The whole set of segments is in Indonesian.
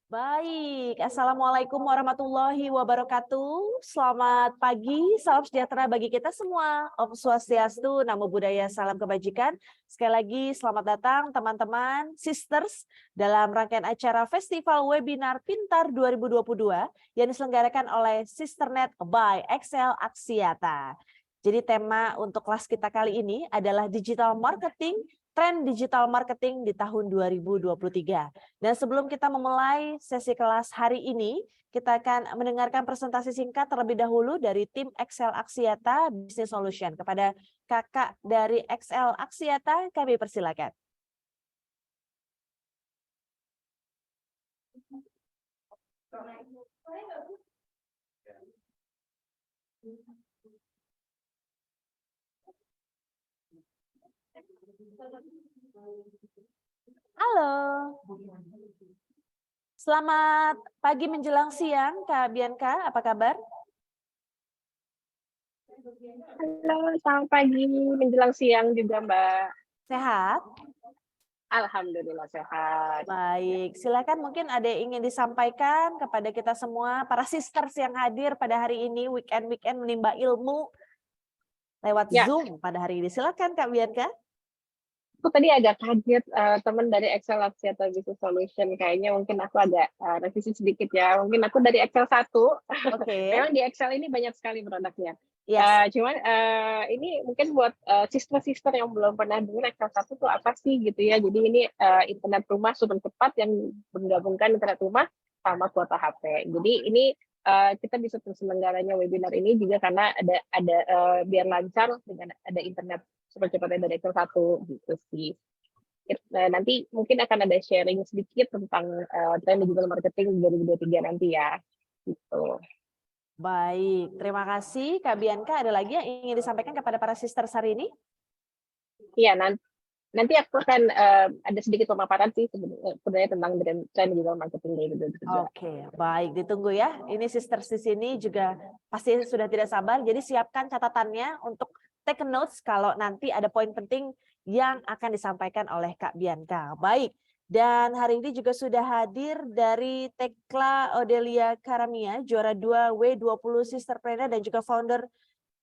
Baik, Assalamualaikum warahmatullahi wabarakatuh. Selamat pagi, salam sejahtera bagi kita semua. Om Swastiastu, Namo Buddhaya, salam kebajikan. Sekali lagi selamat datang teman-teman, sisters, dalam rangkaian acara Festival Webinar Pintar 2022 yang diselenggarakan oleh Sisternet by Excel Axiata. Jadi tema untuk kelas kita kali ini adalah digital marketing, tren digital marketing di tahun 2023. Dan sebelum kita memulai sesi kelas hari ini, kita akan mendengarkan presentasi singkat terlebih dahulu dari tim Excel Axiata Business Solution. Kepada kakak dari Excel Axiata, kami persilakan. Halo. Selamat pagi menjelang siang, Kak Bianca, apa kabar? Halo, selamat pagi menjelang siang juga, Mbak. Sehat? Alhamdulillah sehat. Baik, silakan mungkin ada yang ingin disampaikan kepada kita semua, para sisters yang hadir pada hari ini, weekend menimba ilmu lewat Ya, Zoom pada hari ini. Silakan Kak Bianca. aku tadi agak kaget teman dari Excel Axiata Business Solution. Kayaknya mungkin aku agak revisi sedikit ya. Mungkin aku dari Excel 1. Oke. Memang di Excel ini banyak sekali produknya. Yes. Cuman ini mungkin buat sister-sister yang belum pernah dengar Excel 1 itu apa sih gitu ya. Jadi ini internet rumah super cepat yang menggabungkan internet rumah sama kuota HP. Jadi ini kita bisa terselenggaranya webinar ini juga karena ada biar lancar dengan ada internet super cepatnya dari Excel 1 gitu sih. Nanti mungkin akan ada sharing sedikit tentang tren digital marketing 2023 nanti ya. Gitu. Baik, terima kasih Kak Bianca. Ada lagi yang ingin disampaikan kepada para sisters hari ini? Iya, nanti aku akan ada sedikit pemaparan sih sebenarnya tentang tren digital marketing 2023. Oke, baik, ditunggu ya. Ini sisters di sini juga pasti sudah tidak sabar. Jadi siapkan catatannya untuk take notes kalau nanti ada poin penting yang akan disampaikan oleh Kak Bianca. Baik, dan hari ini juga sudah hadir dari Tekla Odelia Karamia, juara 2 W20 Sisterpreneur dan juga founder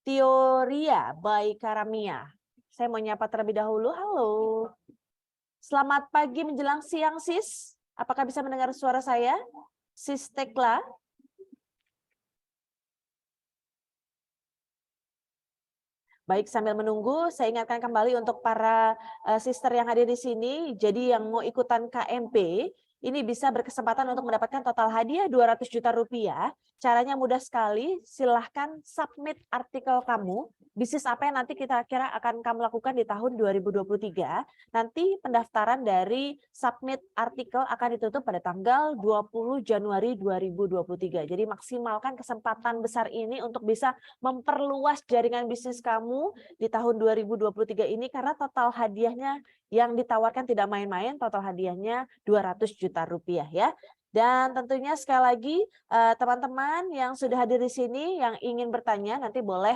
Teoria by Karamia. Saya mau nyapa terlebih dahulu. Halo. Selamat pagi menjelang siang, Sis. Apakah bisa mendengar suara saya? Sis Tekla. Baik, sambil menunggu, saya ingatkan kembali untuk para sister yang hadir di sini. Jadi yang mau ikutan KMP, ini bisa berkesempatan untuk mendapatkan total hadiah 200 juta rupiah. Caranya mudah sekali, silahkan submit artikel kamu. Bisnis apa yang nanti kita kira akan kamu lakukan di tahun 2023. Nanti pendaftaran dari submit artikel akan ditutup pada tanggal 20 Januari 2023. Jadi maksimalkan kesempatan besar ini untuk bisa memperluas jaringan bisnis kamu di tahun 2023 ini karena total hadiahnya yang ditawarkan tidak main-main, total hadiahnya 200 juta rupiah ya. Dan tentunya sekali lagi teman-teman yang sudah hadir di sini yang ingin bertanya nanti boleh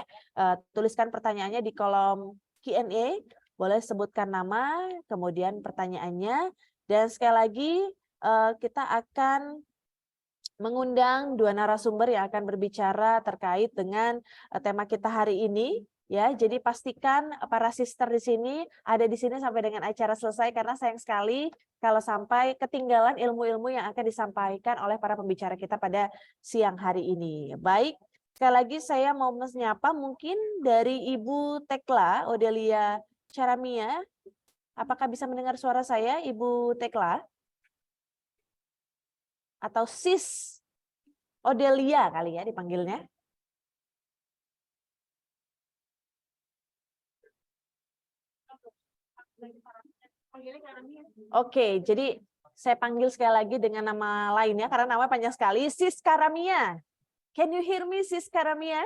tuliskan pertanyaannya di kolom Q&A, boleh sebutkan nama, kemudian pertanyaannya, dan sekali lagi kita akan mengundang dua narasumber yang akan berbicara terkait dengan tema kita hari ini. Ya, jadi pastikan para sister di sini ada di sini sampai dengan acara selesai karena sayang sekali kalau sampai ketinggalan ilmu-ilmu yang akan disampaikan oleh para pembicara kita pada siang hari ini. Baik, sekali lagi saya mau menyapa mungkin dari Ibu Tekla Odelia Caramia. Apakah bisa mendengar suara saya, Ibu Tekla? Atau Sis Odelia kali ya dipanggilnya. Oke, jadi saya panggil sekali lagi dengan nama lainnya karena nama panjang sekali, Sis Karamia. Can you hear me, Sis Karamia?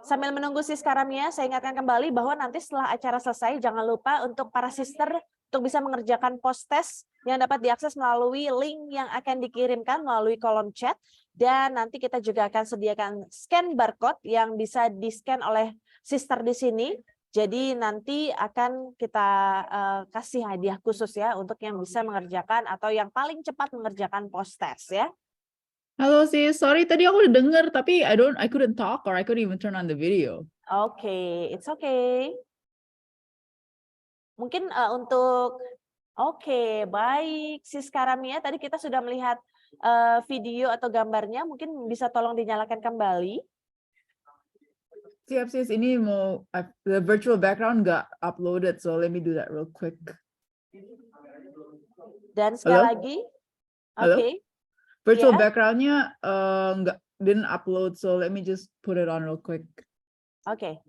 Sambil menunggu Sis Karamia, saya ingatkan kembali bahwa nanti setelah acara selesai, jangan lupa untuk para sister untuk bisa mengerjakan post test yang dapat diakses melalui link yang akan dikirimkan melalui kolom chat. Dan nanti kita juga akan sediakan scan barcode yang bisa di-scan oleh sister di sini. Jadi nanti akan kita kasih hadiah khusus ya untuk yang bisa mengerjakan atau yang paling cepat mengerjakan post test ya. Halo sis, sorry tadi aku udah denger tapi I couldn't talk or I couldn't even turn on the video. Oke, it's okay. Mungkin untuk Oke, baik. Sis Karamia, tadi kita sudah melihat video atau gambarnya, mungkin bisa tolong dinyalakan kembali. Siap sis, ini mau the virtual background nggak uploaded, so let me do that real quick. Dan sekali Halo? lagi, Halo? oke. Virtual Ya. backgroundnya nggak didn't upload, so let me just put it on real quick. Oke.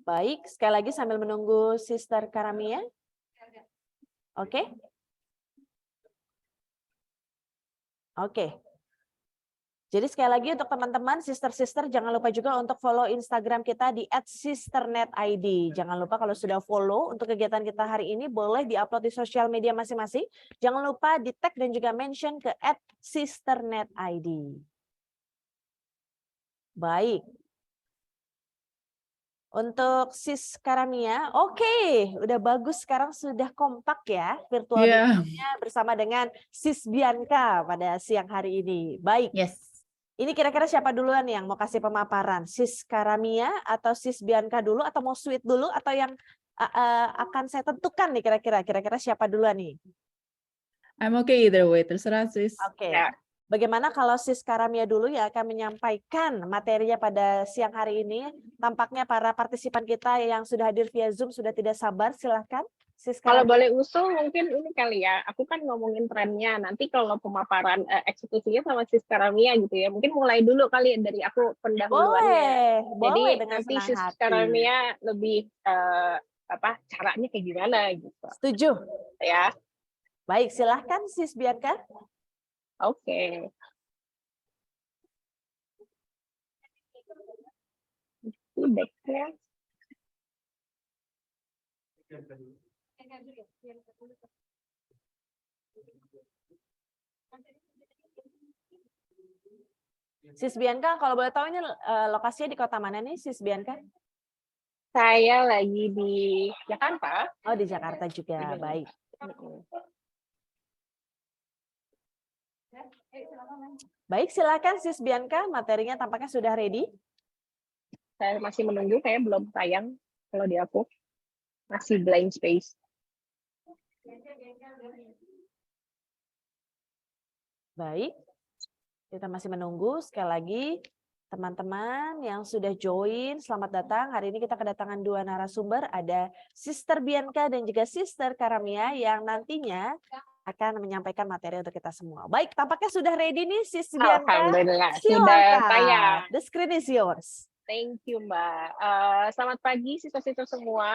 Baik, sekali lagi sambil menunggu Sister Karamia. Oke. Oke. Jadi sekali lagi untuk teman-teman, sister-sister jangan lupa juga untuk follow Instagram kita di @sisternetid. Jangan lupa kalau sudah follow untuk kegiatan kita hari ini boleh diupload di sosial media masing-masing. Jangan lupa di tag dan juga mention ke @sisternetid. Baik. Untuk Sis Karamia, oke, udah bagus sekarang sudah kompak ya virtual meeting-nya bersama dengan Sis Bianca pada siang hari ini. Baik. Yes. Ini kira-kira siapa duluan yang mau kasih pemaparan? Sis Karamia atau Sis Bianca dulu atau mau sweet dulu atau yang akan saya tentukan nih kira-kira siapa duluan nih? I'm okay either way, terserah sis. Oke. Ya. Bagaimana kalau Sis Karamia dulu ya akan menyampaikan materinya pada siang hari ini? Tampaknya para partisipan kita yang sudah hadir via Zoom sudah tidak sabar, silahkan. Sis Kalau Karamia. boleh usul mungkin ini kali ya, aku kan ngomongin trennya, nanti kalau pemaparan eksekusinya sama Sis Karamia gitu ya, mungkin mulai dulu kali dari aku pendahuluannya. Jadi Boleh dengan nanti senang Sis hati. Karamia lebih caranya kayak gimana gitu. Setuju. Ya. Baik, silahkan Sis Bianca. Oke. Feedback-nya. Sis Bianca, kalau boleh tahu ini lokasinya di kota mana nih, Sis Bianca? Saya lagi di Jakarta. Oh, di Jakarta juga. Baik. Baik, silakan Sis Bianca, materinya tampaknya sudah ready. Saya masih menunggu, kayak belum tayang kalau di aku. Masih blank space. Baik, kita masih menunggu. Sekali lagi, teman-teman yang sudah join, selamat datang. Hari ini kita kedatangan dua narasumber, ada Sister Bianca dan juga Sister Karamia yang nantinya akan menyampaikan materi untuk kita semua. Baik, tampaknya sudah ready nih Sis Bianca. Alhamdulillah, sudah Silakan. tayang. The screen is yours. Thank you, Mbak. Selamat pagi, siswa-siswa semua.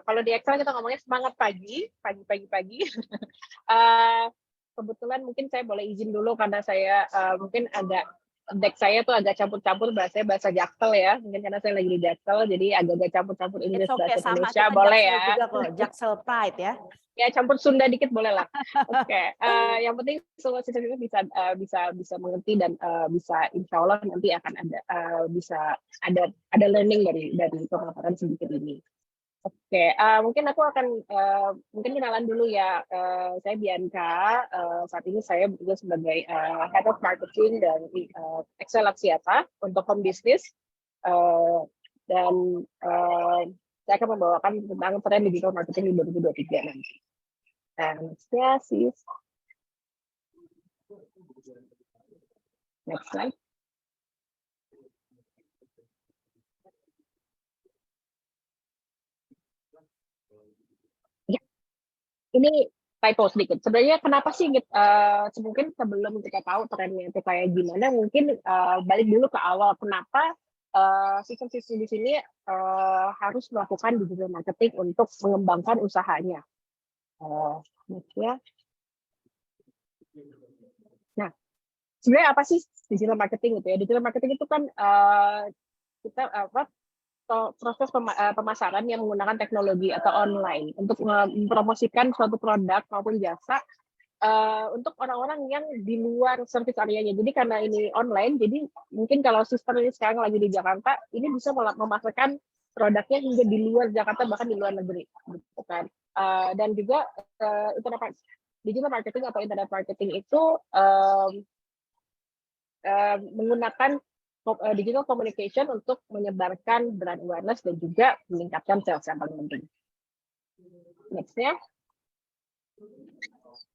Kalau di Excel kita ngomongnya semangat pagi. Kebetulan mungkin saya boleh izin dulu karena saya mungkin agak deck saya tuh agak campur-campur bahasa Jaksel ya. Mungkin karena saya lagi di Jaksel, jadi agak-agak campur-campur Inggris bahasa Indonesia. Boleh ya? Juga kok, Jaksel Pride ya. Ya campur Sunda dikit boleh lah. Oke. Yang penting semua siswa-siswa bisa mengerti dan bisa insya Allah nanti akan ada learning dari pemaparan sedikit ini. Oke, mungkin aku akan mungkin kenalan dulu ya. Saya Bianca. Saat ini saya bekerja sebagai Head of Marketing dan Excel Axiata untuk home business. Dan saya akan membawakan tentang tren digital marketing di 2023 nanti. Ya, sis. Next slide. Ya, ini typo sedikit. Sebenarnya kenapa sih mungkin sebelum kita tahu trennya itu kayak gimana, mungkin balik dulu ke awal kenapa sistem-sistem di sini harus melakukan digital marketing untuk mengembangkan usahanya. Ya. Nah, sebenarnya apa sih digital marketing itu ya? Digital marketing itu kan proses pemasaran yang menggunakan teknologi atau online untuk mempromosikan suatu produk maupun jasa untuk orang-orang yang di luar service areanya. Jadi karena ini online, jadi mungkin kalau sister ini sekarang lagi di Jakarta, ini bisa memasarkan produknya hingga di luar Jakarta, bahkan di luar negeri, gitu kan. Dan juga digital marketing atau internet marketing itu menggunakan digital communication untuk menyebarkan brand awareness dan juga meningkatkan sales yang paling penting. Next-nya.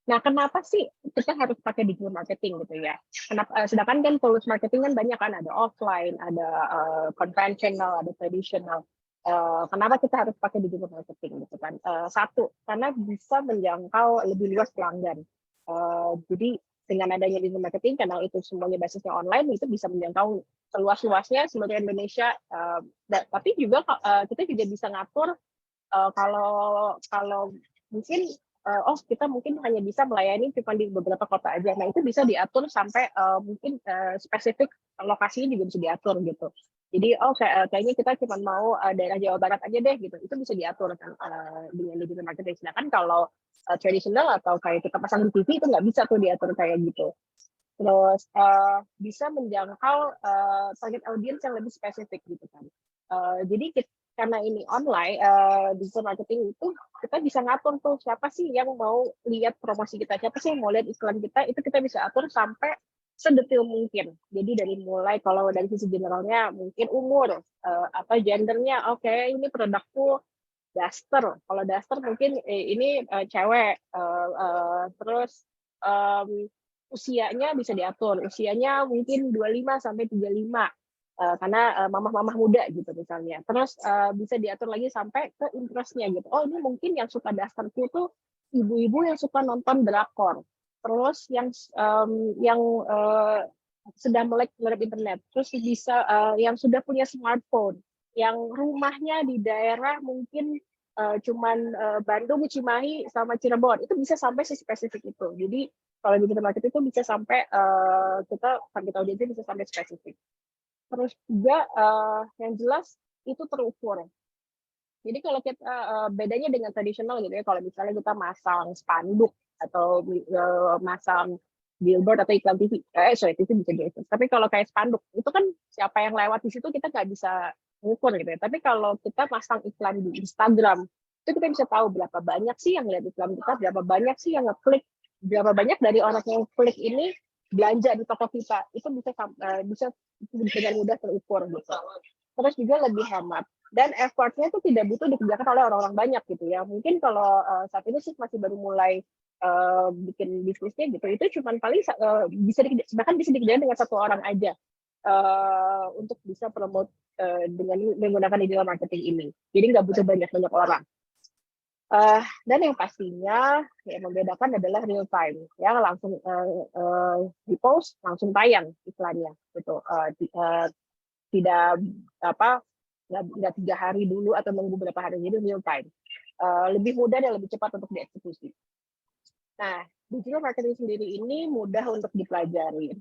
Nah, kenapa sih kita harus pakai digital marketing gitu ya? Kenapa? Sedangkan kan tools marketing kan banyak kan, ada offline, ada conventional, ada traditional. Kenapa kita harus pakai digital marketing gitu kan? Satu, karena bisa menjangkau lebih luas pelanggan. Jadi dengan adanya digital marketing, karena itu semuanya basisnya online, itu bisa menjangkau seluas-luasnya seluruh Indonesia. Tapi juga kita juga bisa ngatur kalau mungkin kita mungkin hanya bisa melayani cuma di beberapa kota aja. Nah, itu bisa diatur sampai mungkin spesifik lokasinya juga bisa diatur gitu. Jadi kayaknya kita cuma mau daerah Jawa Barat aja deh gitu. Itu bisa diatur kan dengan digital marketing. Sedangkan kalau tradisional atau kayak kita pasang di TV itu nggak bisa tuh diatur kayak gitu. Terus bisa menjangkau target audience yang lebih spesifik gitu kan. Jadi karena ini online, digital marketing itu kita bisa ngatur tuh siapa sih yang mau lihat promosi kita, siapa sih yang mau lihat iklan kita, itu kita bisa atur sampai sedetil mungkin. Jadi dari mulai kalau dari sisi generalnya mungkin umur atau gendernya, oke, ini produkku daster. Kalau daster mungkin ini cewek, terus usianya bisa diatur. Usianya mungkin 25 sampai 35. Karena mamah-mamah muda gitu misalnya. Terus bisa diatur lagi sampai ke interestnya gitu. Oh, ini mungkin yang suka dasterku tuh ibu-ibu yang suka nonton drakor. Terus yang sedang melek internet. Terus bisa yang sudah punya smartphone, yang rumahnya di daerah mungkin cuman Bandung, Cimahi, sama Cirebon. Itu bisa sampai spesifik itu. Jadi kalau digital marketing itu bisa sampai kita target audiensnya bisa sampai spesifik. Terus juga yang jelas itu terukur. Jadi kalau kita bedanya dengan tradisional gitu ya, kalau misalnya kita masang spanduk atau masang billboard atau iklan TV, TV bisa gitu. Tapi kalau kayak spanduk itu kan siapa yang lewat di situ kita nggak bisa mengukur gitu ya. Tapi kalau kita pasang iklan di Instagram, itu kita bisa tahu berapa banyak sih yang lihat iklan kita, berapa banyak sih yang ngeklik, berapa banyak dari orang yang klik ini belanja di toko kita. Itu bisa dengan mudah terukur gitu. Terus juga lebih hemat dan effortnya itu tidak butuh dikerjakan oleh orang-orang banyak gitu ya. Mungkin kalau saat ini sih masih baru mulai bikin bisnisnya gitu, itu cuma paling bahkan bisa dikerjakan dengan satu orang aja untuk bisa promote dengan menggunakan digital marketing ini. Jadi nggak butuh banyak orang. Dan yang pastinya yang membedakan adalah real time, ya langsung di post langsung tayang iklannya gitu. Tidak nggak 3 hari dulu atau nunggu berapa hari, jadi real time. Lebih mudah dan lebih cepat untuk dieksekusi. Nah, digital marketing sendiri ini mudah untuk dipelajari.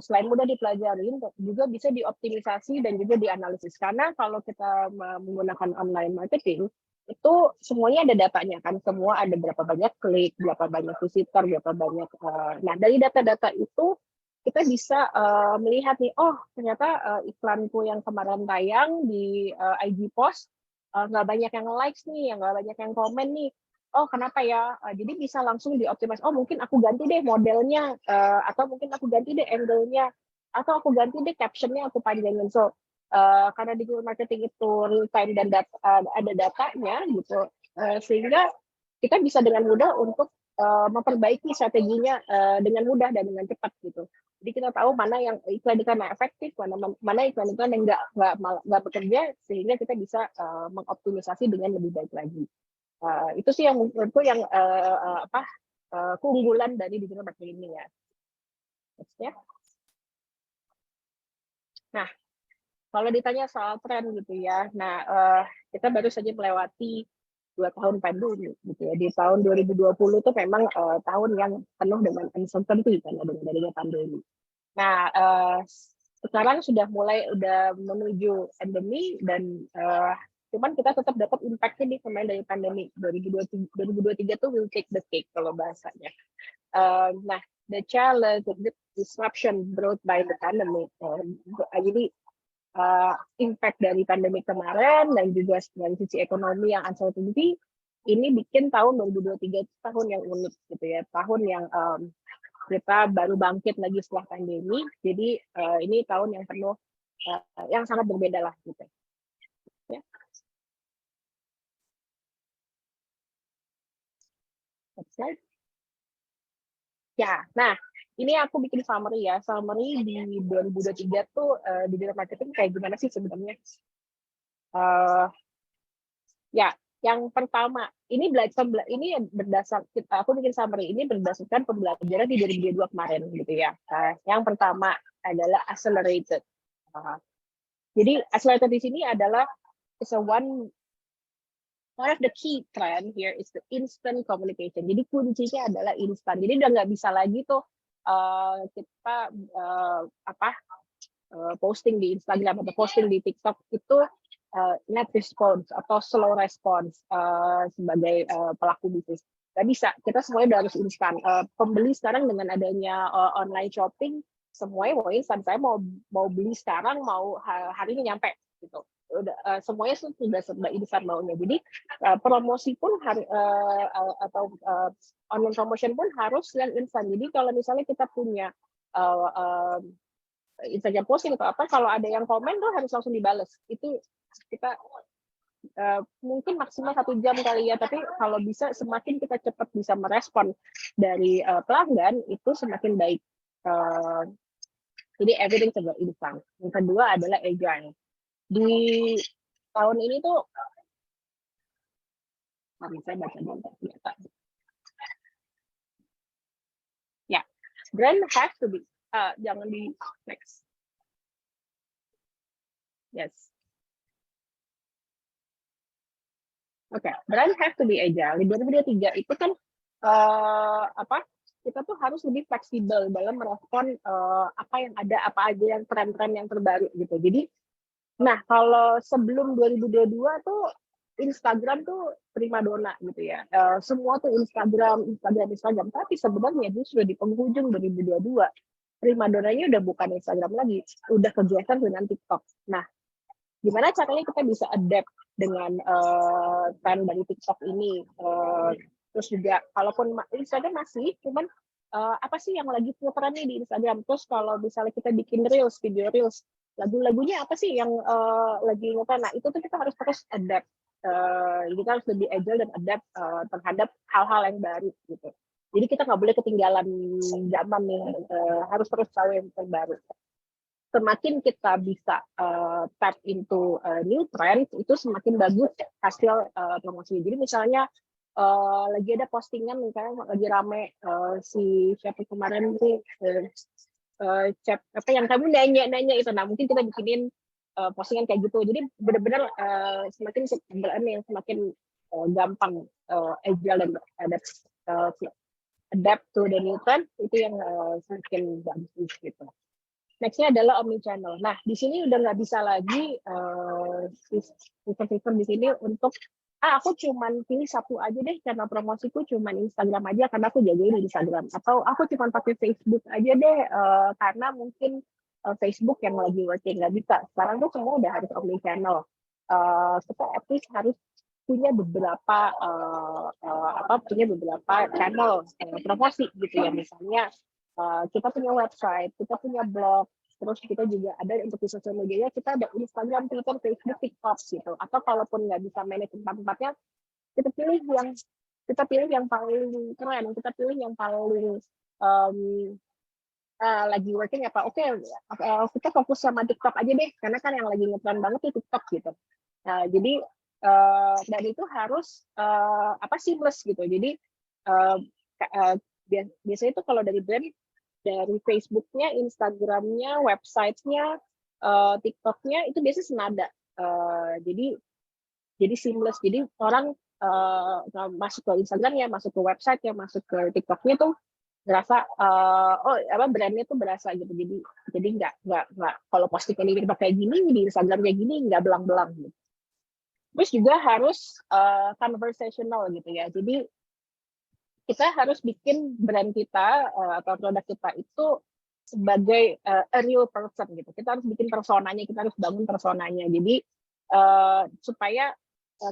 Selain mudah dipelajari, juga bisa dioptimisasi dan juga dianalisis. Karena kalau kita menggunakan online marketing, itu semuanya ada datanya kan, semua ada berapa banyak klik, berapa banyak visitor, berapa banyak. Nah, dari data-data itu kita bisa melihat nih, oh ternyata iklanku yang kemarin tayang di IG post nggak banyak yang likes nih, nggak banyak yang komen nih. Oh kenapa ya? Jadi bisa langsung dioptimis. Oh mungkin aku ganti deh modelnya, atau mungkin aku ganti deh angle-nya, atau aku ganti deh caption-nya aku panjangin. So karena digital marketing itu real time dan ada datanya gitu, sehingga kita bisa dengan mudah untuk memperbaiki strateginya dengan mudah dan dengan cepat gitu. Jadi kita tahu mana yang iklan-iklan yang efektif, mana iklan-iklan yang nggak bekerja, sehingga kita bisa mengoptimisasi dengan lebih baik lagi. Itu sih yang menurutku yang keunggulan dari digital marketing ini ya. Next-nya. Nah, kalau ditanya soal tren gitu ya, nah kita baru saja melewati 2 tahun pandemi gitu ya. Di tahun 2020 itu memang tahun yang penuh dengan uncertainty karena dengan adanya pandemi. Nah, sekarang sudah menuju endemi dan Cuman kita tetap dapat impact-nya di kemarin dari pandemi 2023 tuh will take the cake kalau bahasanya. Nah, the challenge, the disruption brought by the pandemic. Jadi impact dari pandemi kemarin dan juga dari sisi ekonomi yang uncertainty ini bikin tahun 2023 itu tahun yang unik gitu ya, tahun yang kita baru bangkit lagi setelah pandemi. Jadi ini tahun yang penuh yang sangat berbeda lah gitu. Ya. Next slide. Ya, nah ini aku bikin summary ya. Summary di 2023 tuh di digital marketing kayak gimana sih sebenarnya? Ya, yang pertama ini berdasar aku bikin summary ini berdasarkan pembelajaran di 2022 kemarin gitu ya. Yang pertama adalah accelerated. Jadi accelerated di sini adalah one of the key trend here is the instant communication. Jadi kuncinya adalah instan. Jadi udah nggak bisa lagi tuh kita posting di Instagram atau posting di TikTok itu net response atau slow response sebagai pelaku bisnis. Nggak bisa, kita semuanya udah harus instan. Pembeli sekarang dengan adanya online shopping, semuanya mau instan. Saya mau beli sekarang, mau hari ini nyampe gitu. Semuanya sudah serba instan maunya. Jadi promosi pun atau online promotion pun harus yang instan. Jadi kalau misalnya kita punya Instagram posting atau apa, kalau ada yang komen tuh harus langsung dibales. Itu kita mungkin maksimal 1 jam kali ya, tapi kalau bisa semakin kita cepat bisa merespon dari pelanggan itu semakin baik. Jadi everything serba instan. Yang kedua adalah agile. Di tahun ini tuh, saya baca dulu. Ya, brand has to be, jangan di next. Yes. Oke, brand have to be agile. Di 2023 itu kan kita tuh harus lebih fleksibel dalam merespon apa yang ada, apa aja yang tren-tren yang terbaru gitu. Jadi, nah kalau sebelum 2022 tuh Instagram tuh primadona gitu ya. Semua tuh Instagram. Tapi sebenarnya justru di penghujung 2022 primadonanya udah bukan Instagram lagi, udah kegiatan dengan TikTok. Nah, gimana caranya kita bisa adapt dengan tren dari TikTok ini? Terus juga, kalaupun Instagram masih, cuman apa sih yang lagi ngetren nih di Instagram? Terus kalau misalnya kita bikin reels, video reels, lagu-lagunya apa sih yang lagi ngetren? Nah, itu tuh kita harus terus adapt. Kita harus lebih agile dan adapt terhadap hal-hal yang baru gitu. Jadi kita nggak boleh ketinggalan zaman nih, harus terus tahu yang terbaru. Semakin kita bisa tap into new trend, itu semakin bagus hasil promosi. Jadi misalnya lagi ada postingan, misalnya lagi rame si siapa kemarin nih, apa yang kamu nanya itu, nah mungkin kita bikinin postingan kayak gitu. Jadi benar-benar semakin gampang agile dan adapt to the new trend, itu yang semakin bagus gitu. Nextnya adalah omnichannel. Nah, di sini udah nggak bisa lagi sistem di sini untuk aku cuman pilih satu aja deh, channel promosiku cuman Instagram aja karena aku jagain di Instagram, atau aku cuman pakai Facebook aja deh karena mungkin Facebook yang lagi working. Nggak bisa. Sekarang tuh semua udah harus omnichannel. Kita at least harus punya beberapa channel promosi gitu ya. Misalnya kita punya website, kita punya blog, terus kita juga ada untuk di sosial medianya, kita ada Instagram, Twitter, Facebook, TikTok gitu. Atau kalaupun nggak bisa manage tempat-tempatnya, kita pilih yang paling keren, kita pilih yang paling lagi working apa. Oke, kita fokus sama TikTok aja deh, karena kan yang lagi ngetren banget itu TikTok gitu. Jadi dan itu harus seamless gitu. Jadi biasanya itu kalau dari brand, dari Facebook-nya, Instagram-nya, website-nya, TikTok-nya itu biasanya senada. Jadi seamless. Jadi orang masuk ke Instagram-nya, masuk ke website-nya, masuk ke TikTok-nya tuh berasa brandnya tuh berasa gitu. Jadi nggak kalau posting ini pakai gini, di Instagram kayak gini nggak belang-belang gitu. Terus juga harus conversational gitu ya. Jadi kita harus bikin brand kita atau produk kita itu sebagai a real person gitu. Kita harus bikin personanya, kita harus bangun personanya. Jadi supaya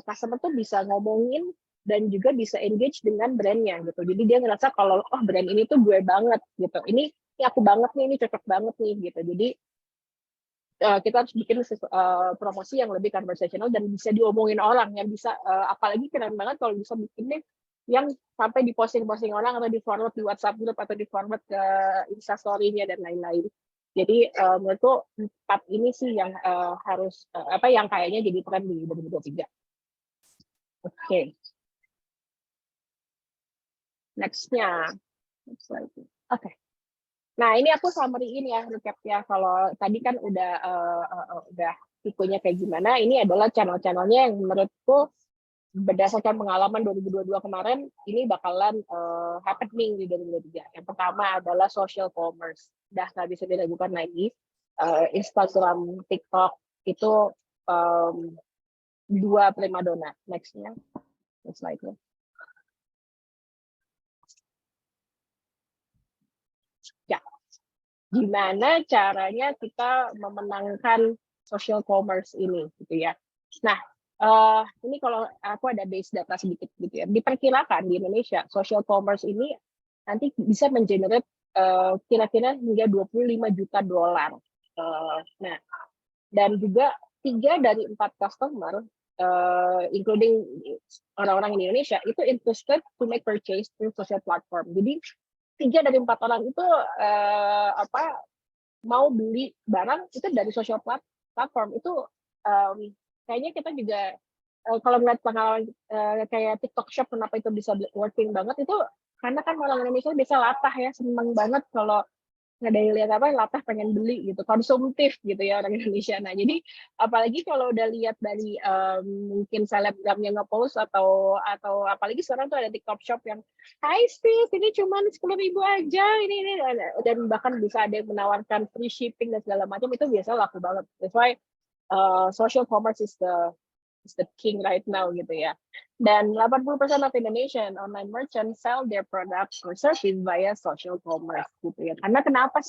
customer tuh bisa ngomongin dan juga bisa engage dengan brandnya gitu. Jadi dia ngerasa kalau oh brand ini tuh gue banget gitu. Ini aku banget nih, ini cocok banget nih gitu. Jadi kita harus bikin promosi yang lebih conversational dan bisa diomongin orang, yang bisa apalagi keren banget kalau bisa bikinnya yang sampai di posting-posting orang atau di forward di WhatsApp group atau di forward ke Instastory-nya dan lain-lain. Jadi menurutku 4 ini sih yang harus yang kayaknya jadi tren di 2023. Oke. Next-nya. Oke. Nah, ini aku summary-in ya, recap ya. Kalau tadi kan udah tipenya kayak gimana, ini adalah channel-channelnya yang menurutku berdasarkan pengalaman 2022 kemarin, ini bakalan happening di 2023. Yang pertama adalah social commerce. Udah nggak bisa diragukan lagi. Instagram, TikTok, itu 2 primadona. Next-nya. Next slide-nya. Ya, gimana caranya kita memenangkan social commerce ini, gitu ya. Nah, ini kalau aku ada base data sedikit gitu ya. Diperkirakan di Indonesia social commerce ini nanti bisa mengenerate kira-kira hingga 25 juta dolar. Nah, dan juga 3 dari 4 customer, including orang-orang di Indonesia, itu interested to make purchase through social platform. Jadi 3 dari 4 orang itu mau beli barang itu dari social platform. Itu kayaknya kita juga kalau melihat pengalaman kayak TikTok Shop kenapa itu bisa working banget itu karena kan orang Indonesia biasa latah ya, seneng banget kalau nggak ada yang lihat apa latah pengen beli gitu, konsumtif gitu ya orang Indonesia. Nah jadi apalagi kalau udah lihat dari mungkin selebgram yang nge-post atau apalagi sekarang tuh ada TikTok Shop yang hai sis ini cuma 10.000 aja ini dan bahkan bisa ada yang menawarkan free shipping dan segala macam, itu biasa laku banget. That's why social commerce is the king right now gitu ya. Dan 80% of Indonesian online merchants sell their products or service via social commerce gitu ya. Karena kenapa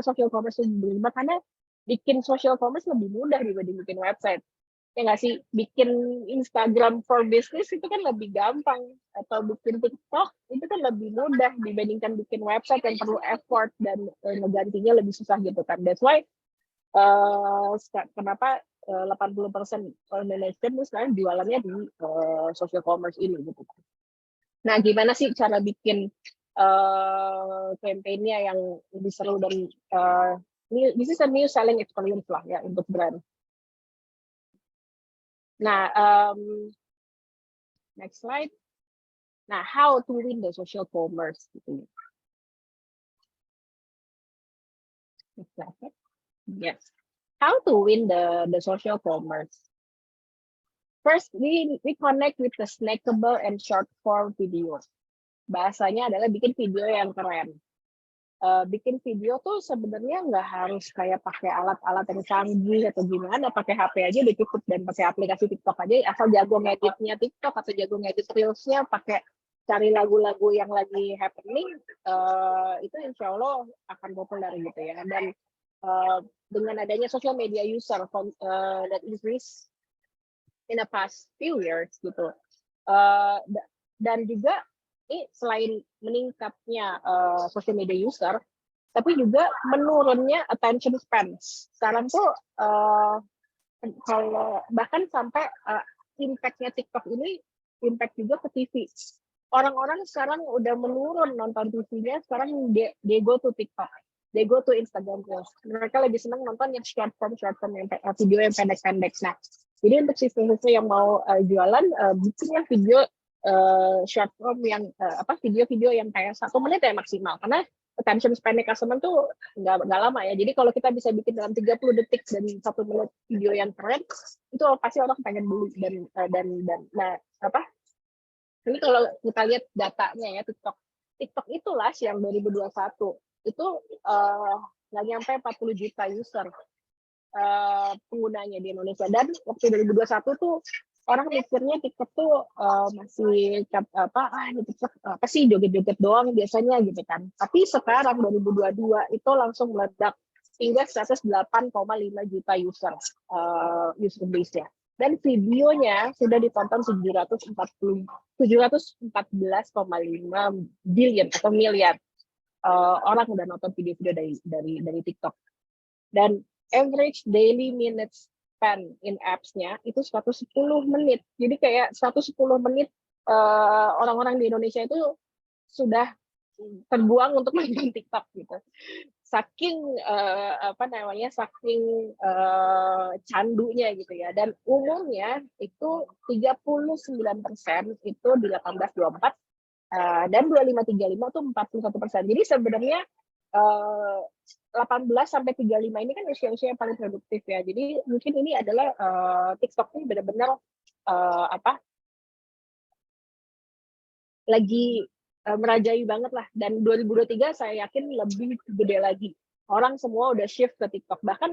social commerce itu berubah? Karena bikin social commerce lebih mudah dibanding bikin website. Ya nggak sih? Bikin Instagram for business itu kan lebih gampang. Atau bikin TikTok itu kan lebih mudah dibandingkan bikin website yang perlu effort dan ngegantinya lebih susah gitu kan. That's why kenapa 80% Indonesian itu sekarang jualannya di social commerce ini gitu. Nah, gimana sih cara bikin campaign-nya yang lebih seru dan this is a new selling experience lah ya untuk brand. Nah, next slide. Nah, how to win the social commerce gitu. Next slide. Yes. How to win the social commerce? First, we connect with the snackable and short form videos. Bahasanya adalah bikin video yang keren. Bikin video tuh sebenarnya nggak harus kayak pakai alat-alat yang canggih atau gimana, pakai HP aja udah cukup, dan pakai aplikasi TikTok aja, asal jago ngeditnya TikTok atau jago ngedit Reels-nya, pakai cari lagu-lagu yang lagi happening, itu insya Allah akan populer gitu ya. Dan dengan adanya social media user that increase in the past few years gitu, dan juga ini selain meningkatnya social media user, tapi juga menurunnya attention span. Sekarang tuh kalau bahkan sampai impact-nya TikTok ini impact juga ke TV. Orang-orang sekarang udah menurun nonton TV-nya, sekarang they go to TikTok. They go to Instagram Reels. Mereka lebih senang nonton yang short form yang video yang pendek-pendek. Nah, jadi untuk sistem-sistem yang mau jualan, bikin yang video short form yang video-video yang kayak 1 menit ya maksimal. Karena attention span customer tuh nggak lama ya. Jadi kalau kita bisa bikin dalam 30 detik dari 1 menit video yang keren, itu pasti orang pengen beli dan ini kalau kita lihat datanya ya TikTok itu lah yang 2021 itu nggak nyampe 40 juta user penggunanya di Indonesia, dan waktu 2021 tuh orang mikirnya TikTok tuh masih ini TikTok apa sih joget-joget doang biasanya gitu kan. Tapi sekarang 2022 itu langsung meledak hingga 108,5 juta user base ya. Dan videonya sudah ditonton 714,5 billion atau miliar orang udah nonton video-video dari TikTok. Dan average daily minutes span in apps-nya itu 110 menit. Jadi kayak 110 menit orang-orang di Indonesia itu sudah terbuang untuk main TikTok gitu. Saking saking candunya gitu ya. Dan umurnya itu 39% itu di 18-24 dan 25-35 itu 41%. Jadi sebenarnya 18 sampai 35 ini kan usia-usia yang paling produktif ya. Jadi mungkin ini adalah TikTok ini benar-benar lagi merajai banget lah. Dan 2023 saya yakin lebih gede lagi. Orang semua udah shift ke TikTok. Bahkan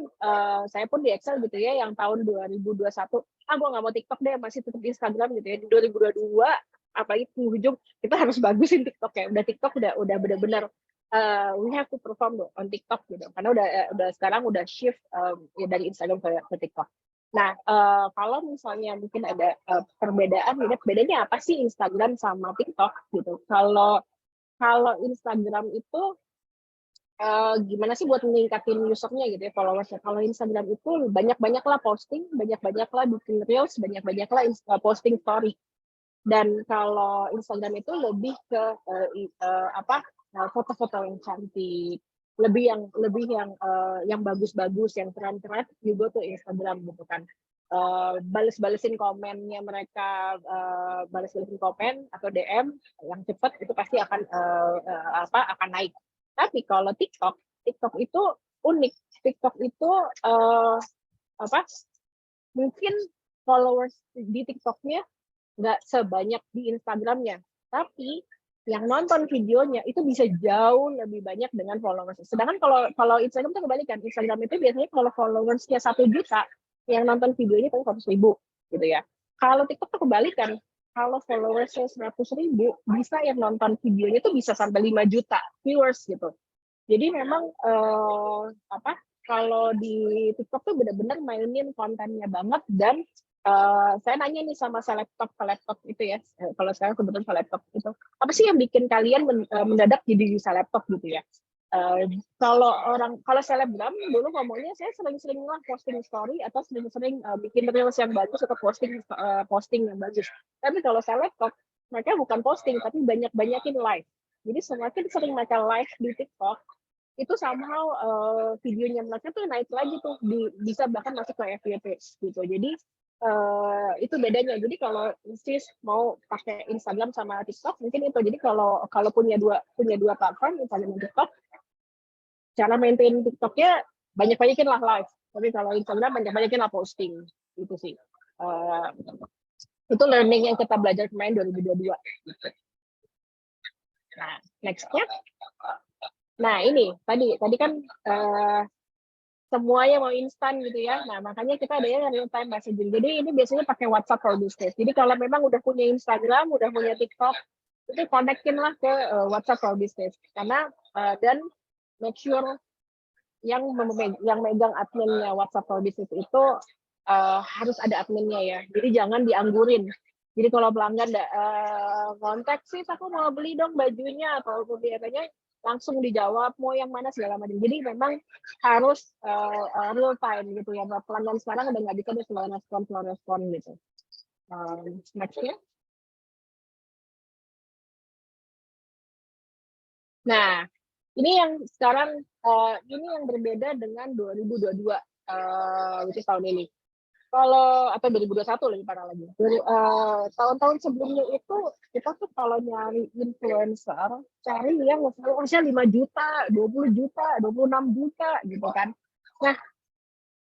saya pun di Excel gitu ya, yang tahun 2021, gue nggak mau TikTok deh, masih tetap Instagram gitu ya. Di 2022, apalagi penghujung, kita harus bagusin TikTok ya. Udah TikTok udah benar-benar we have to perform on TikTok gitu. Karena udah sekarang udah shift ya dari Instagram ke TikTok. Nah, kalau misalnya mungkin ada perbedaan, bedanya apa sih Instagram sama TikTok gitu? Kalau Instagram itu gimana sih buat meningkatin usernya gitu ya, followersnya. Kalau Instagram itu banyak-banyaklah posting, banyak-banyaklah bikin reels, banyak-banyaklah posting story. Dan kalau Instagram itu lebih ke foto-foto yang cantik, lebih yang bagus-bagus, yang keren-keren juga tuh Instagram gitu kan. Bales-balesin komennya mereka, bales-balesin komen atau DM yang cepat itu pasti akan naik. Tapi kalau TikTok itu unik. TikTok itu mungkin followers di TikToknya nggak sebanyak di Instagramnya, tapi yang nonton videonya itu bisa jauh lebih banyak dengan followers. Sedangkan kalau Instagram itu kebalikan. Instagram itu biasanya kalau followersnya 1 juta, yang nonton videonya itu 100.000 gitu ya. Kalau TikTok itu kebalikan. Kalau followersnya 100.000, bisa yang nonton videonya itu bisa sampai 5 juta viewers gitu. Jadi memang kalau di TikTok tuh benar-benar mainin kontennya banget. Dan saya nanya nih sama selebtop itu ya, kalau sekarang kebetulan selebtop itu, apa sih yang bikin kalian mendadak jadi selebtop gitu ya? Kalau selebgram dulu ngomongnya, saya sering-sering lah posting story atau sering-sering bikin reels yang bagus atau posting yang bagus. Tapi kalau selebtop, mereka bukan posting tapi banyakin live. Jadi semakin sering mereka live di TikTok, itu somehow videonya mereka tuh naik lagi tuh, bisa bahkan masuk ke FYP gitu. Jadi itu bedanya. Jadi kalau sis mau pakai Instagram sama TikTok mungkin itu. Jadi kalau punya dua platform, Instagram dan TikTok, cara maintain TikToknya banyakin lah live. Tapi kalau Instagram banyakin lah posting. Itu sih. Itu learning yang kita belajar kemarin 2022. Nah, nextnya. Nah ini tadi kan semuanya mau instan gitu ya. Nah makanya kita ada yang real time messaging. Jadi ini biasanya pakai WhatsApp for Business. Jadi kalau memang udah punya Instagram, udah punya TikTok, itu connectin lah ke WhatsApp for Business. Karena dan make sure yang megang adminnya WhatsApp for Business itu harus ada adminnya ya. Jadi jangan dianggurin. Jadi kalau pelanggan kontak sih, aku mau beli dong bajunya atau biasanya langsung dijawab mau yang mana segala macam. Jadi memang harus real time gitu ya. Pelanggan sekarang udah nggak bisa deh slow respon gitu. Nextnya. Nah, ini yang sekarang ini yang berbeda dengan 2022 which is tahun ini. Atau 2021 lebih parah lagi. Tahun-tahun sebelumnya itu kita tuh kalau nyari influencer, cari yang followersnya 5 juta, 20 juta, 26 juta gitu kan. Nah,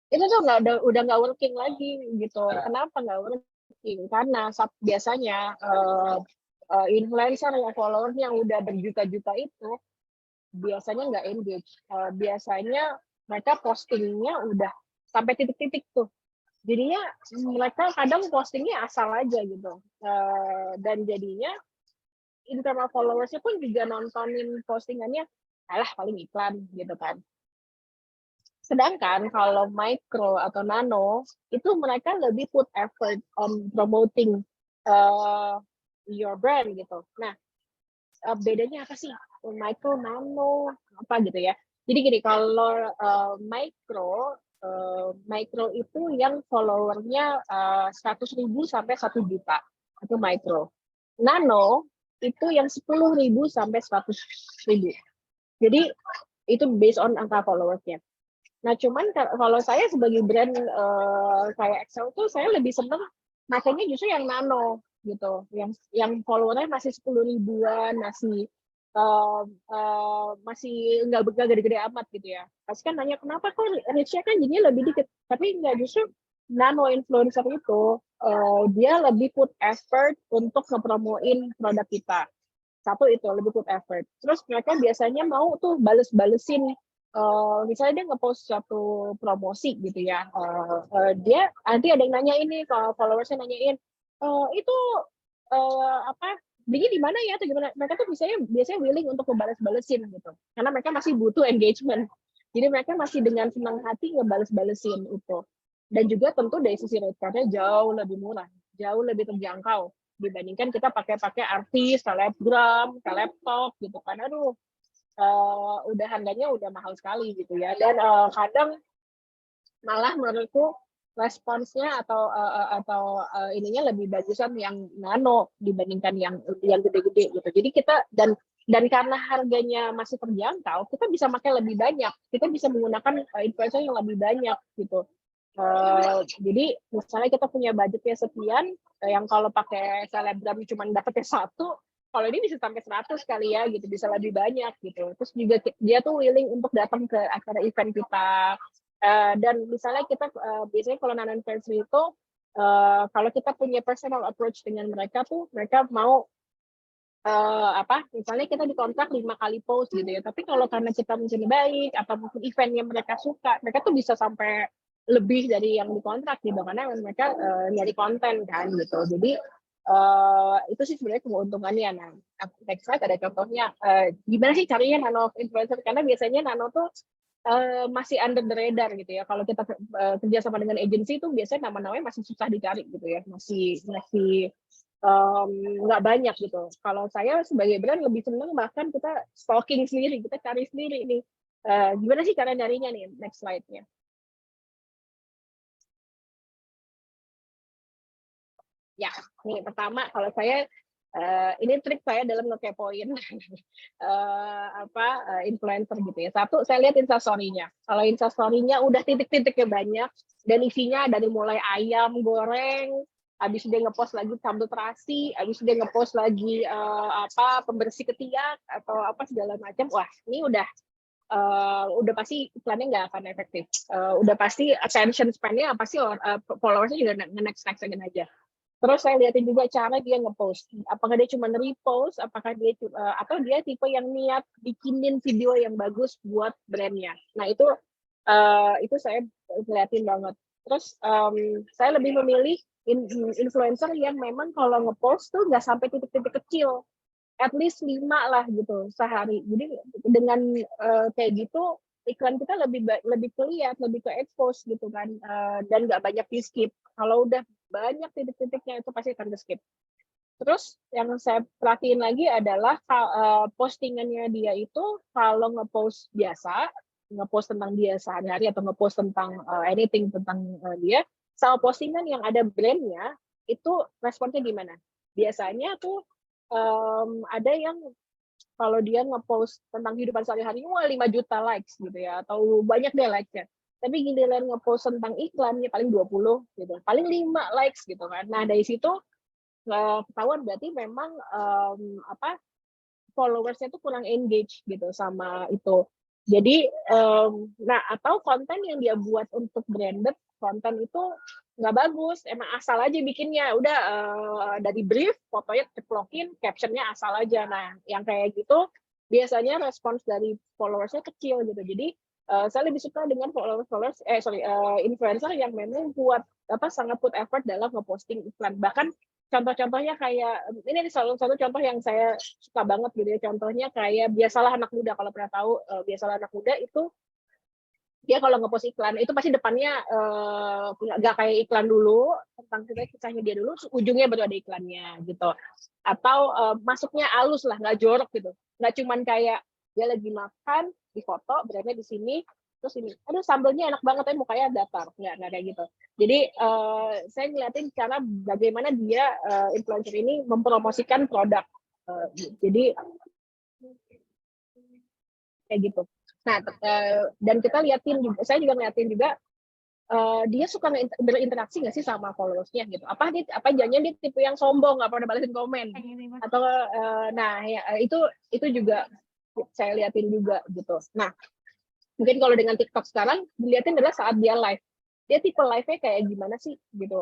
itu tuh udah nggak working lagi gitu. Kenapa nggak working? Karena biasanya influencer yang followersnya yang udah berjuta-juta itu biasanya nggak engage. Biasanya mereka postingnya udah sampai titik-titik tuh. Jadinya mereka kadang postingnya asal aja gitu. Dan jadinya internal followersnya pun juga nontonin postingannya, alah paling iklan gitu kan. Sedangkan kalau micro atau nano, itu mereka lebih put effort on promoting your brand gitu. Nah, bedanya apa sih? Micro, nano, apa gitu ya. Jadi gini, kalau micro itu yang followernya 100.000 sampai 1 juta. Itu micro. Nano itu yang 10.000 sampai 100.000. Jadi itu based on angka followersnya. Nah, cuman kalau saya sebagai brand kayak Excel tuh saya lebih seneng makanya justru yang nano gitu, yang followernya masih 10 ribuan, masih nggak gede-gede amat gitu ya. Pasti kan nanya kenapa kok reach-nya kan jadinya lebih dikit, tapi nggak, justru nano influencer itu dia lebih put effort untuk ngepromoin produk kita. Satu itu lebih put effort. Terus mereka biasanya mau tuh balesin. Misalnya dia ngepost suatu promosi gitu ya, dia nanti ada yang nanya ini, kalau followersnya nanyain, itu apa belinya di mana ya atau gimana, mereka tuh biasanya willing untuk ngebales-balesin gitu, karena mereka masih butuh engagement, jadi mereka masih dengan senang hati ngebales-balesin itu. Dan juga tentu dari sisi rate card-nya jauh lebih murah, jauh lebih terjangkau dibandingkan kita pakai artis, selebgram, selebtok gitu kan. Aduh, udah harganya udah mahal sekali gitu ya. Dan kadang malah menurutku responsnya atau ininya lebih bagusan yang nano dibandingkan yang gede-gede gitu. Jadi kita dan karena harganya masih terjangkau, kita bisa pakai lebih banyak. Kita bisa menggunakan influencer yang lebih banyak gitu. Jadi misalnya kita punya budgetnya sekian, yang kalau pakai selebgram cuma dapetnya satu, kalau ini bisa sampai 100 kali ya gitu, bisa lebih banyak gitu. Terus juga dia tuh willing untuk datang ke acara event kita. Dan misalnya kita biasanya kalau nano influencer itu kalau kita punya personal approach dengan mereka tuh, mereka mau misalnya kita dikontrak 5 kali post gitu ya, tapi kalau karena kita mencari baik atau mungkin eventnya mereka suka, mereka tuh bisa sampai lebih dari yang dikontrak gitu, karena mereka nyari konten kan gitu. Jadi itu sih sebenarnya keuntungannya. Nah, next slide ada contohnya gimana sih caranya nano influencer, karena biasanya nano tuh masih under the radar gitu ya. Kalau kita kerja sama dengan agency itu biasanya nama-namanya masih susah dicari gitu ya, masih nggak banyak gitu. Kalau saya sebagai brand lebih senang bahkan kita stalking sendiri, kita cari sendiri nih. Gimana sih cara nyarinya nih? Next slide-nya. Ya, nih pertama kalau saya ini trik saya dalam ngekepoin influencer gitu ya. Satu, saya lihat instastory-nya. Kalau instastory-nya udah titik-titiknya banyak dan isinya dari mulai ayam goreng, habis dia ngepost lagi sambal terasi, habis dia ngepost lagi pembersih ketiak atau apa segala macam. Wah, ini udah pasti iklannya nggak akan efektif. Udah pasti attention span-nya pasti followersnya juga next aja. Terus saya lihatin juga cara dia ngepost. Apakah dia cuma repost, apakah dia atau dia tipe yang niat bikinin video yang bagus buat brandnya. Nah itu saya lihatin banget. Terus saya lebih memilih influencer yang memang kalau ngepost tuh nggak sampai titik-titik kecil, at least 5 lah gitu sehari. Jadi dengan kayak gitu iklan kita lebih kelihatan, lebih ke expose gitu kan, dan nggak banyak di skip. Kalau udah banyak titik-titiknya itu pasti akan di skip. Terus yang saya perhatiin lagi adalah postingannya dia itu kalau ngepost biasa, ngepost tentang dia sehari-hari atau ngepost tentang anything tentang dia, sama postingan yang ada brandnya itu responnya gimana? Biasanya tuh ada yang kalau dia ngepost tentang kehidupan sehari-hari, wah 5 juta likes gitu ya, atau banyak deh likes-nya. Tapi giliran ngepost tentang iklannya paling 20 gitu, paling 5 likes gitu kan. Nah dari situ ketahuan berarti memang followersnya itu kurang engage gitu sama itu. Jadi nah atau konten yang dia buat untuk branded konten itu nggak bagus, emang asal aja bikinnya, udah dari brief fotonya ceplokin, captionnya asal aja. Nah yang kayak gitu biasanya respons dari followersnya kecil gitu. Jadi saya lebih suka dengan influencer yang memang sangat put effort dalam ngeposting iklan. Bahkan contoh-contohnya kayak ini salah satu contoh yang saya suka banget gitu ya. Contohnya kayak Biasalah Anak Muda, kalau pernah tahu. Biasalah Anak Muda itu dia kalau ngepost iklan itu pasti depannya nggak kayak iklan dulu tentang kisahnya dia dulu, ujungnya baru ada iklannya gitu. Atau masuknya halus lah, nggak jorok gitu, nggak cuman kayak dia lagi makan di foto brandnya di sini terus ini, aduh sambelnya enak banget tapi mukanya datar, nggak kayak gitu. Jadi saya ngeliatin cara bagaimana dia influencer ini mempromosikan produk. Jadi kayak gitu. Nah, dan kita liatin juga, saya juga ngeliatin juga dia suka berinteraksi nggak sih sama followersnya gitu. Apa jangan dia tipe yang sombong, nggak pernah balesin komen, atau nah ya, itu juga saya liatin juga gitu. Nah, mungkin kalau dengan TikTok sekarang dilihatin adalah saat dia live, dia tipe live-nya kayak gimana sih gitu.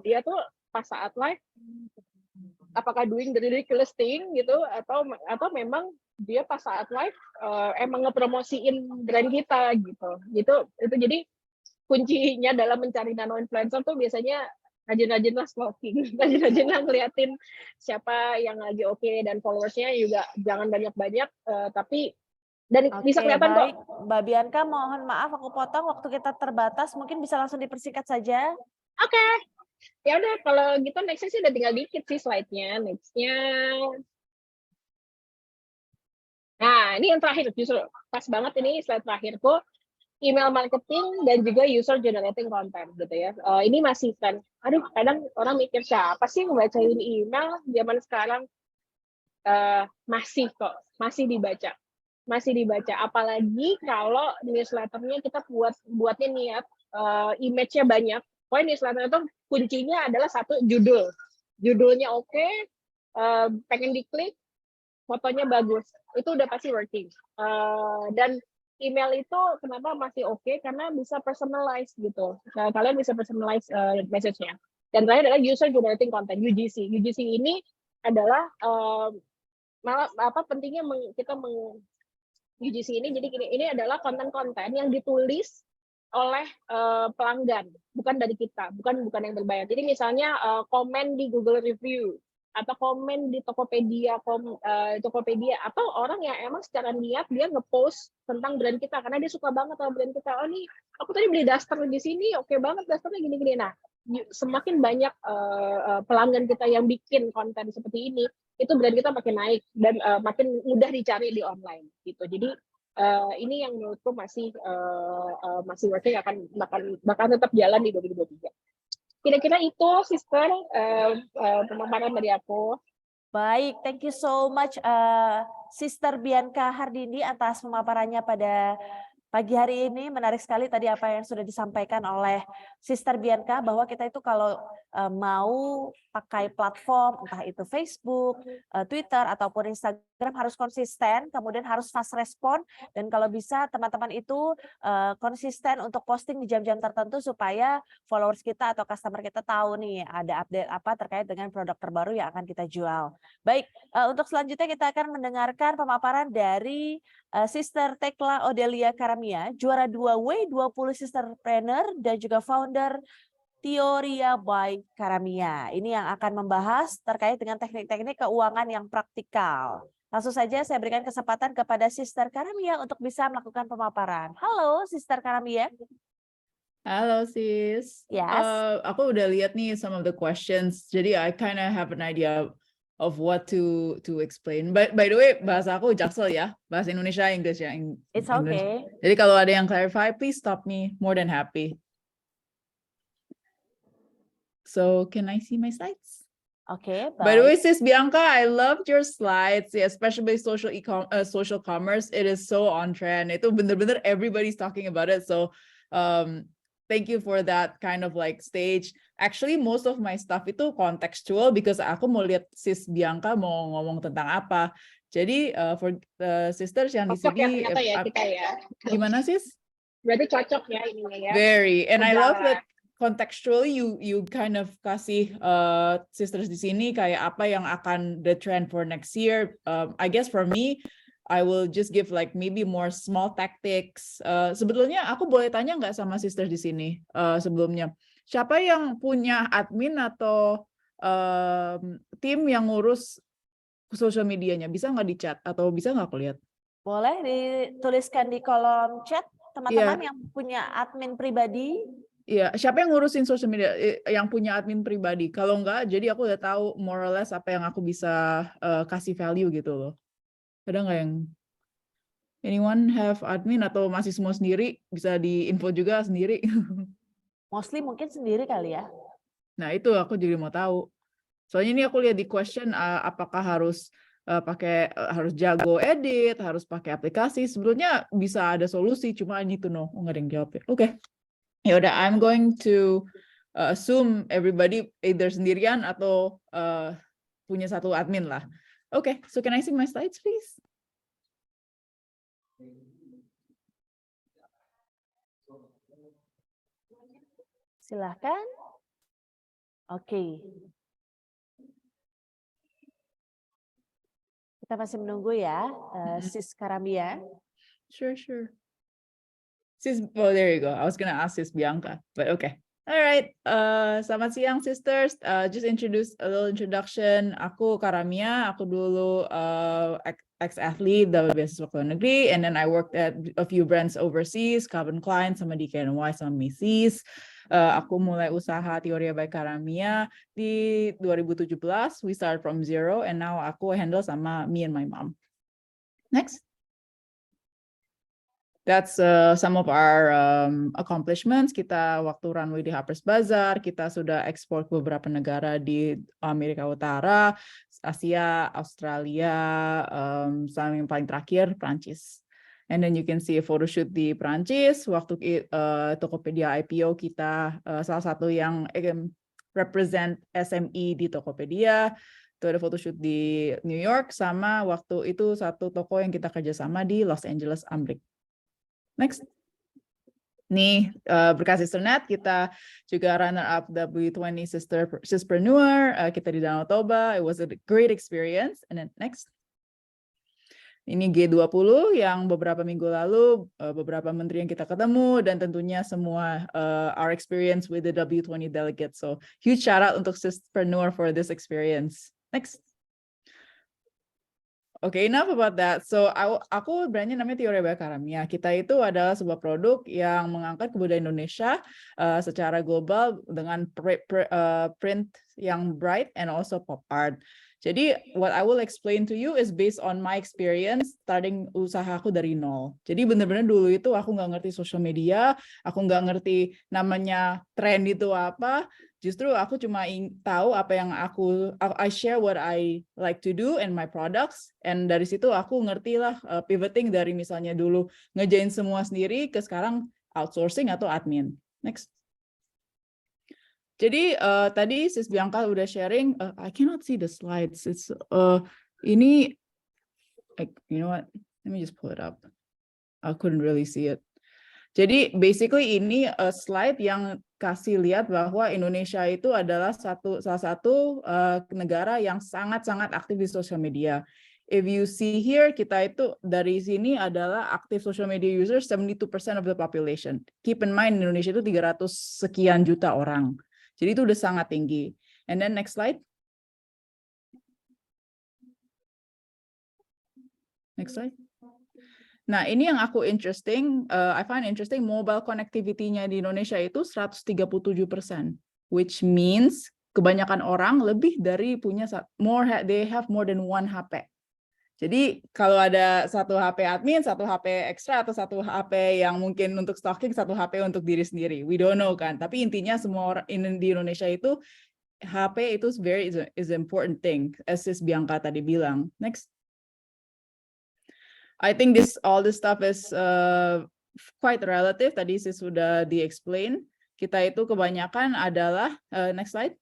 Dia tuh pas saat live apakah doing the ridiculous thing gitu, atau memang dia pas saat live emang ngepromosiin brand kita gitu. Itu jadi kuncinya dalam mencari nano influencer tuh biasanya rajin-rajin lah stalking, rajin-rajin lah ngeliatin siapa yang lagi oke, dan followersnya juga jangan banyak-banyak, tapi dan bisa kelihatan baik. kok. Mbak Bianca, mohon maaf aku potong, waktu kita terbatas, mungkin bisa langsung dipersingkat saja. Oke. Ya udah, kalau gitu nextnya sih udah tinggal dikit sih slide-nya. Nextnya. Nah, ini yang terakhir justru pas banget ini slide terakhirku, email marketing dan juga user generating content gitu ya. Ini masih kan, aduh kadang orang mikir siapa sih ngebacain email zaman sekarang. Masih dibaca, apalagi kalau newsletternya kita buatnya niat, image-nya banyak. Pokoknya newsletter itu kuncinya adalah satu, judulnya oke, pengen diklik, fotonya bagus, itu udah pasti working. Dan email itu kenapa masih oke, karena bisa personalize gitu. Nah, kalian bisa personalize message-nya. Dan terakhir adalah user generating content, UGC. UGC ini adalah malah pentingnya UGC ini. Jadi ini adalah konten-konten yang ditulis oleh pelanggan, bukan dari kita, bukan yang berbayar. Jadi misalnya komen di Google Review atau komen di Tokopedia, atau orang yang emang secara niat dia ngepost tentang brand kita karena dia suka banget sama brand kita. Oh nih, aku tadi beli daster di sini, oke banget dasternya gini-gini. Nah, semakin banyak pelanggan kita yang bikin konten seperti ini, itu brand kita makin naik dan makin mudah dicari di online gitu. Jadi ini yang menurutku masih working, bakal tetap jalan di 2023. Kira-kira itu, Sister, pemaparan dari aku. Baik, thank you so much Sister Bianca Hardini atas pemaparannya pada pagi hari ini. Menarik sekali tadi apa yang sudah disampaikan oleh Sister Bianca, bahwa kita itu kalau mau pakai platform, entah itu Facebook, Twitter, ataupun Instagram, harus konsisten, kemudian harus fast respon, dan kalau bisa teman-teman itu konsisten untuk posting di jam-jam tertentu supaya followers kita atau customer kita tahu nih ada update apa terkait dengan produk terbaru yang akan kita jual. Baik, untuk selanjutnya kita akan mendengarkan pemaparan dari Sister Tekla Odelia Karamia, juara 2 W20 Sisterpreneur dan juga founder Teoria by Karamia. Ini yang akan membahas terkait dengan teknik-teknik keuangan yang praktikal. Langsung saja saya berikan kesempatan kepada Sister Karamia untuk bisa melakukan pemaparan. Halo Sister Karamia. Halo sis. Yes. Aku udah lihat nih some of the questions. Jadi I kind of have an idea of what to explain. By the way, bahasa aku Jaksel ya. Bahasa Indonesia, English ya. It's English. okay. Jadi kalau ada yang clarify, please stop me. More than happy. So can I see my slides? Okay, by the way, sis Bianca, I loved your slides, especially social commerce. It is so on trend. Itu bener-bener everybody's talking about it. So thank you for that kind of like stage. Actually, most of my stuff itu contextual because aku mau lihat sis Bianca mau ngomong tentang apa. Jadi for the sisters yang di sini, kita ya. Gimana sis? Berarti cocok ya ininya ya. Very, and I love that contextually you kind of kasih sisters di sini kayak apa yang akan the trend for next year. I guess for me, I will just give like maybe more small tactics. Sebetulnya aku boleh tanya nggak sama sisters di sini sebelumnya? Siapa yang punya admin atau tim yang ngurus social medianya? Bisa nggak di chat atau bisa nggak aku lihat? Boleh dituliskan di kolom chat teman-teman yang punya admin pribadi. Iya, siapa yang ngurusin social media yang punya admin pribadi? Kalau enggak, jadi aku udah tahu more or less apa yang aku bisa kasih value gitu loh. Ada nggak yang anyone have admin atau masih semua sendiri? Bisa di-info juga sendiri. Mostly mungkin sendiri kali ya. Nah, itu aku juga mau tahu. Soalnya ini aku lihat di question apakah harus harus jago edit, harus pakai aplikasi. Sebetulnya bisa ada solusi, cuma I need to know. Nggak ada yang jawab ya. Oke. Ya udah, I'm going to assume everybody either sendirian atau punya satu admin lah. Okay, so can I see my slides, please? Silahkan. Oke. Kita masih menunggu ya, Sis Karamia. Sure. Sis, oh, there you go. I was gonna ask Sis Bianca, but okay. All right. Selamat siang, sisters. Just introduce a little introduction. Aku Karamia. Aku dulu ex-athlete dari beasiswa ke luar negeri, and then I worked at a few brands overseas, Calvin Klein, sama DKNY, sama Macy's. Aku mulai usaha Teoria by Karamia di 2017. We started from zero, and now aku handle sama me and my mom. Next. That's some of our accomplishments. Kita waktu runway di Harper's Bazaar, kita sudah ekspor ke beberapa negara di Amerika Utara, Asia, Australia, sama yang paling terakhir Prancis. And then you can see a photo shoot di Prancis. Waktu Tokopedia IPO kita salah satu yang represent SME di Tokopedia. Itu ada photoshoot di New York, sama waktu itu satu toko yang kita kerjasama di Los Angeles, Amerika. Next. Nih, berkat Sisternet, kita juga runner-up W20 Sisterpreneur, kita di Danau Toba. It was a great experience. And then next. Ini G20 yang beberapa minggu lalu, beberapa menteri yang kita ketemu, dan tentunya semua our experience with the W20 delegates. So, huge shout out untuk Sisterpreneur for this experience. Next. Okay, enough about that. So, aku brandnya namanya Teoria by Karamia. Kita itu adalah sebuah produk yang mengangkat kebudayaan Indonesia secara global dengan print yang bright and also pop art. Jadi, what I will explain to you is based on my experience starting usaha aku dari nol. Jadi, benar-benar dulu itu aku nggak ngerti social media, aku nggak ngerti namanya trend itu apa. Justru aku cuma tahu apa yang I share what I like to do and my products, and dari situ aku ngerti lah pivoting dari misalnya dulu ngejain semua sendiri ke sekarang outsourcing atau admin. Next. Jadi tadi Sis Bianca udah sharing. I cannot see the slides. It's ini, you know what? Let me just pull it up. I couldn't really see it. Jadi basically ini slide yang kasih lihat bahwa Indonesia itu adalah salah satu negara yang sangat-sangat aktif di social media. If you see here, kita itu dari sini adalah aktif social media users 72% of the population. Keep in mind Indonesia itu 300 sekian juta orang. Jadi itu udah sangat tinggi. And then next slide. Next slide. Nah, ini yang aku I find interesting, mobile connectivity-nya di Indonesia itu 137%, which means kebanyakan orang lebih dari they have more than one HP. Jadi, kalau ada satu HP admin, satu HP ekstra, atau satu HP yang mungkin untuk stalking, satu HP untuk diri sendiri. We don't know kan, tapi intinya semua orang di Indonesia itu, HP itu is an important thing, as Sis Bianca tadi bilang. Next. I think all this stuff is quite relative. Tadi Sis sudah di-explain. Kita itu kebanyakan adalah, next slide.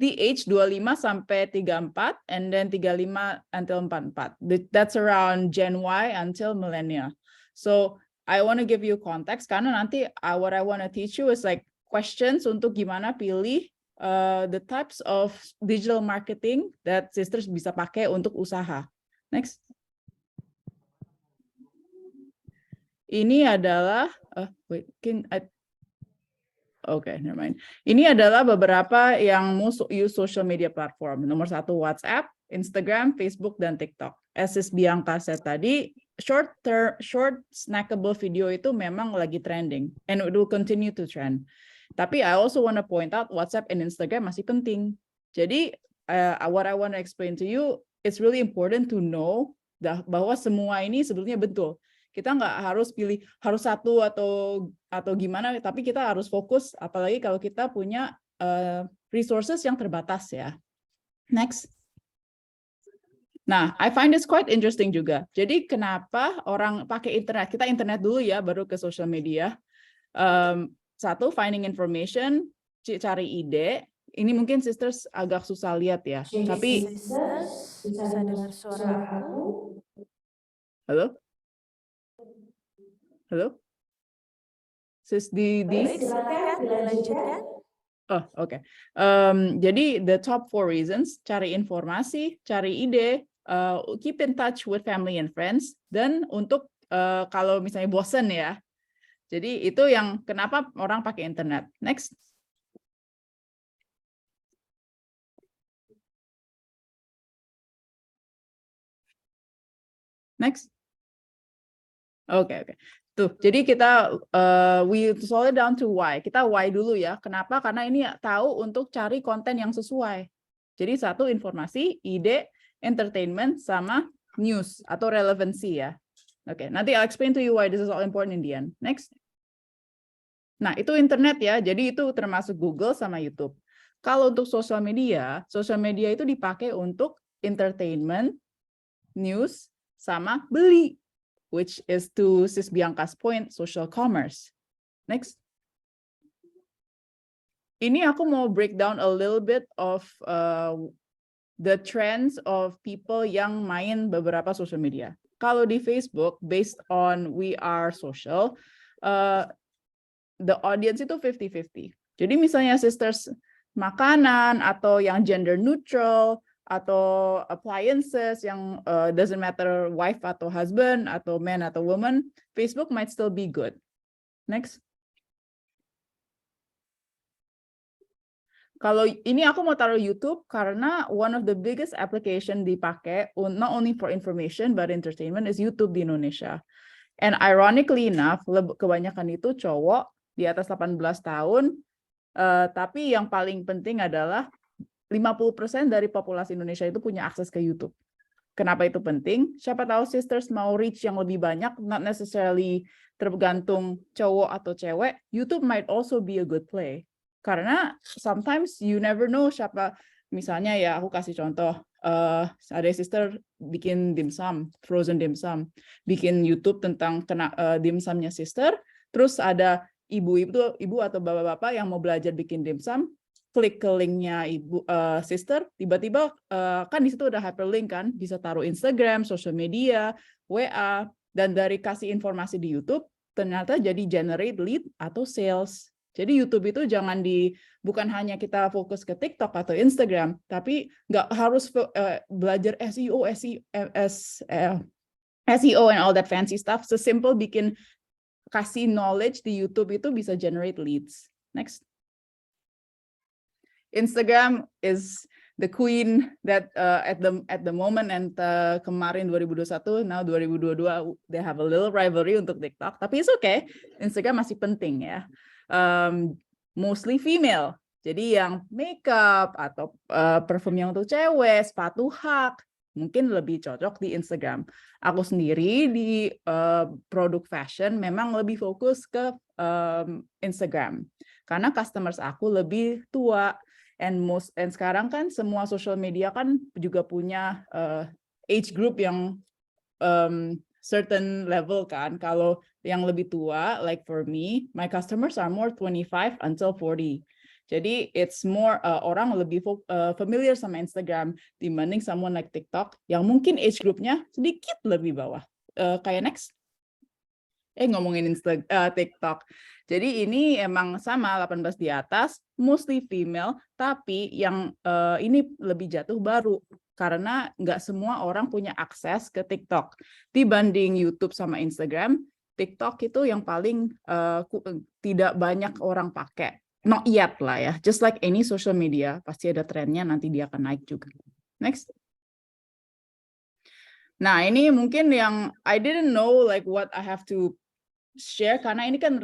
Di age 25 sampai 34, and then 35 until 44. That's around Gen Y until millennial. So, I want to give you context, karena nanti what I want to teach you is like questions untuk gimana pilih the types of digital marketing that sisters bisa pakai untuk usaha. Next. Ini adalah, never mind. Ini adalah beberapa yang most use social media platform. Nomor 1 WhatsApp, Instagram, Facebook, dan TikTok. As Bianca said tadi, short snackable video itu memang lagi trending, and it will continue to trend. Tapi I also want to point out WhatsApp and Instagram masih penting. Jadi what I want to explain to you, it's really important to know bahwa semua ini sebetulnya betul. Kita nggak harus pilih harus satu atau gimana, tapi kita harus fokus, apalagi kalau kita punya resources yang terbatas ya. Next. Nah, I find this quite interesting juga. Jadi kenapa orang pakai internet? Kita internet dulu ya, baru ke social media. Satu, finding information, cari ide. Ini mungkin sisters agak susah lihat ya, tapi Bisa dengar suara aku? halo? Halo? Sis Didi? Baik, silakan dilanjutkan. Oh, oke. Jadi the top 4 reasons, cari informasi, cari ide, keep in touch with family and friends, dan untuk kalau misalnya bosen ya. Jadi itu yang kenapa orang pakai internet. Next. Next. Oke. Tuh, jadi kita we slow it down to why. Kita why dulu ya. Kenapa? Karena ini tahu untuk cari konten yang sesuai. Jadi satu, informasi, ide, entertainment, sama news atau relevancy ya. Oke, nanti I'll explain to you why this is all important in the end. Next. Nah, itu internet ya. Jadi itu termasuk Google sama YouTube. Kalau untuk social media itu dipakai untuk entertainment, news, sama beli. Which is to Sis Bianca's point, social commerce. Next. Ini aku mau break down a little bit of the trends of people yang main beberapa social media. Kalau di Facebook, based on We Are Social, the audience itu 50-50. Jadi misalnya sisters makanan atau yang gender neutral, atau appliances yang doesn't matter wife atau husband atau man atau woman, Facebook might still be good. Next. Kalau ini aku mau taruh YouTube karena one of the biggest application dipakai not only for information but entertainment is YouTube di Indonesia. And ironically enough, kebanyakan itu cowok di atas 18 tahun, tapi yang paling penting adalah 50% dari populasi Indonesia itu punya akses ke YouTube. Kenapa itu penting? Siapa tahu sisters mau reach yang lebih banyak, not necessarily tergantung cowok atau cewek, YouTube might also be a good play. Karena sometimes you never know siapa, misalnya ya aku kasih contoh, ada sister bikin dimsum, frozen dimsum, bikin YouTube tentang dimsumnya sister, terus ada ibu atau bapak-bapak yang mau belajar bikin dimsum, klik ke linknya ibu sister, tiba-tiba kan di situ ada hyperlink kan, bisa taruh Instagram, social media, WA, dan dari kasih informasi di YouTube ternyata jadi generate lead atau sales. Jadi YouTube itu bukan hanya kita fokus ke TikTok atau Instagram, tapi nggak harus belajar SEO and all that fancy stuff. Sesimpel kasih knowledge di YouTube itu bisa generate leads. Next. Instagram is the queen that at the moment, and kemarin 2021, now 2022 they have a little rivalry untuk TikTok, tapi it's okay. Instagram masih penting ya. Mostly female. Jadi yang makeup atau perfume yang untuk cewek, sepatu hak, mungkin lebih cocok di Instagram. Aku sendiri di produk fashion memang lebih fokus ke Instagram. Karena customers aku lebih tua. And sekarang kan semua social media kan juga punya age group yang certain level kan. Kalau yang lebih tua, like for me, my customers are more 25 until 40. Jadi it's more orang lebih familiar sama Instagram dibanding someone like TikTok yang mungkin age groupnya sedikit lebih bawah. Kayak next. Ngomongin TikTok. Jadi ini emang sama 18 di atas, mostly female, tapi yang ini lebih jatuh baru karena nggak semua orang punya akses ke TikTok. Dibanding YouTube sama Instagram, TikTok itu yang paling tidak banyak orang pakai. Not yet lah ya. Just like any social media, pasti ada trennya, nanti dia akan naik juga. Next. Nah, ini mungkin yang I didn't know like what I have to share, karena ini kan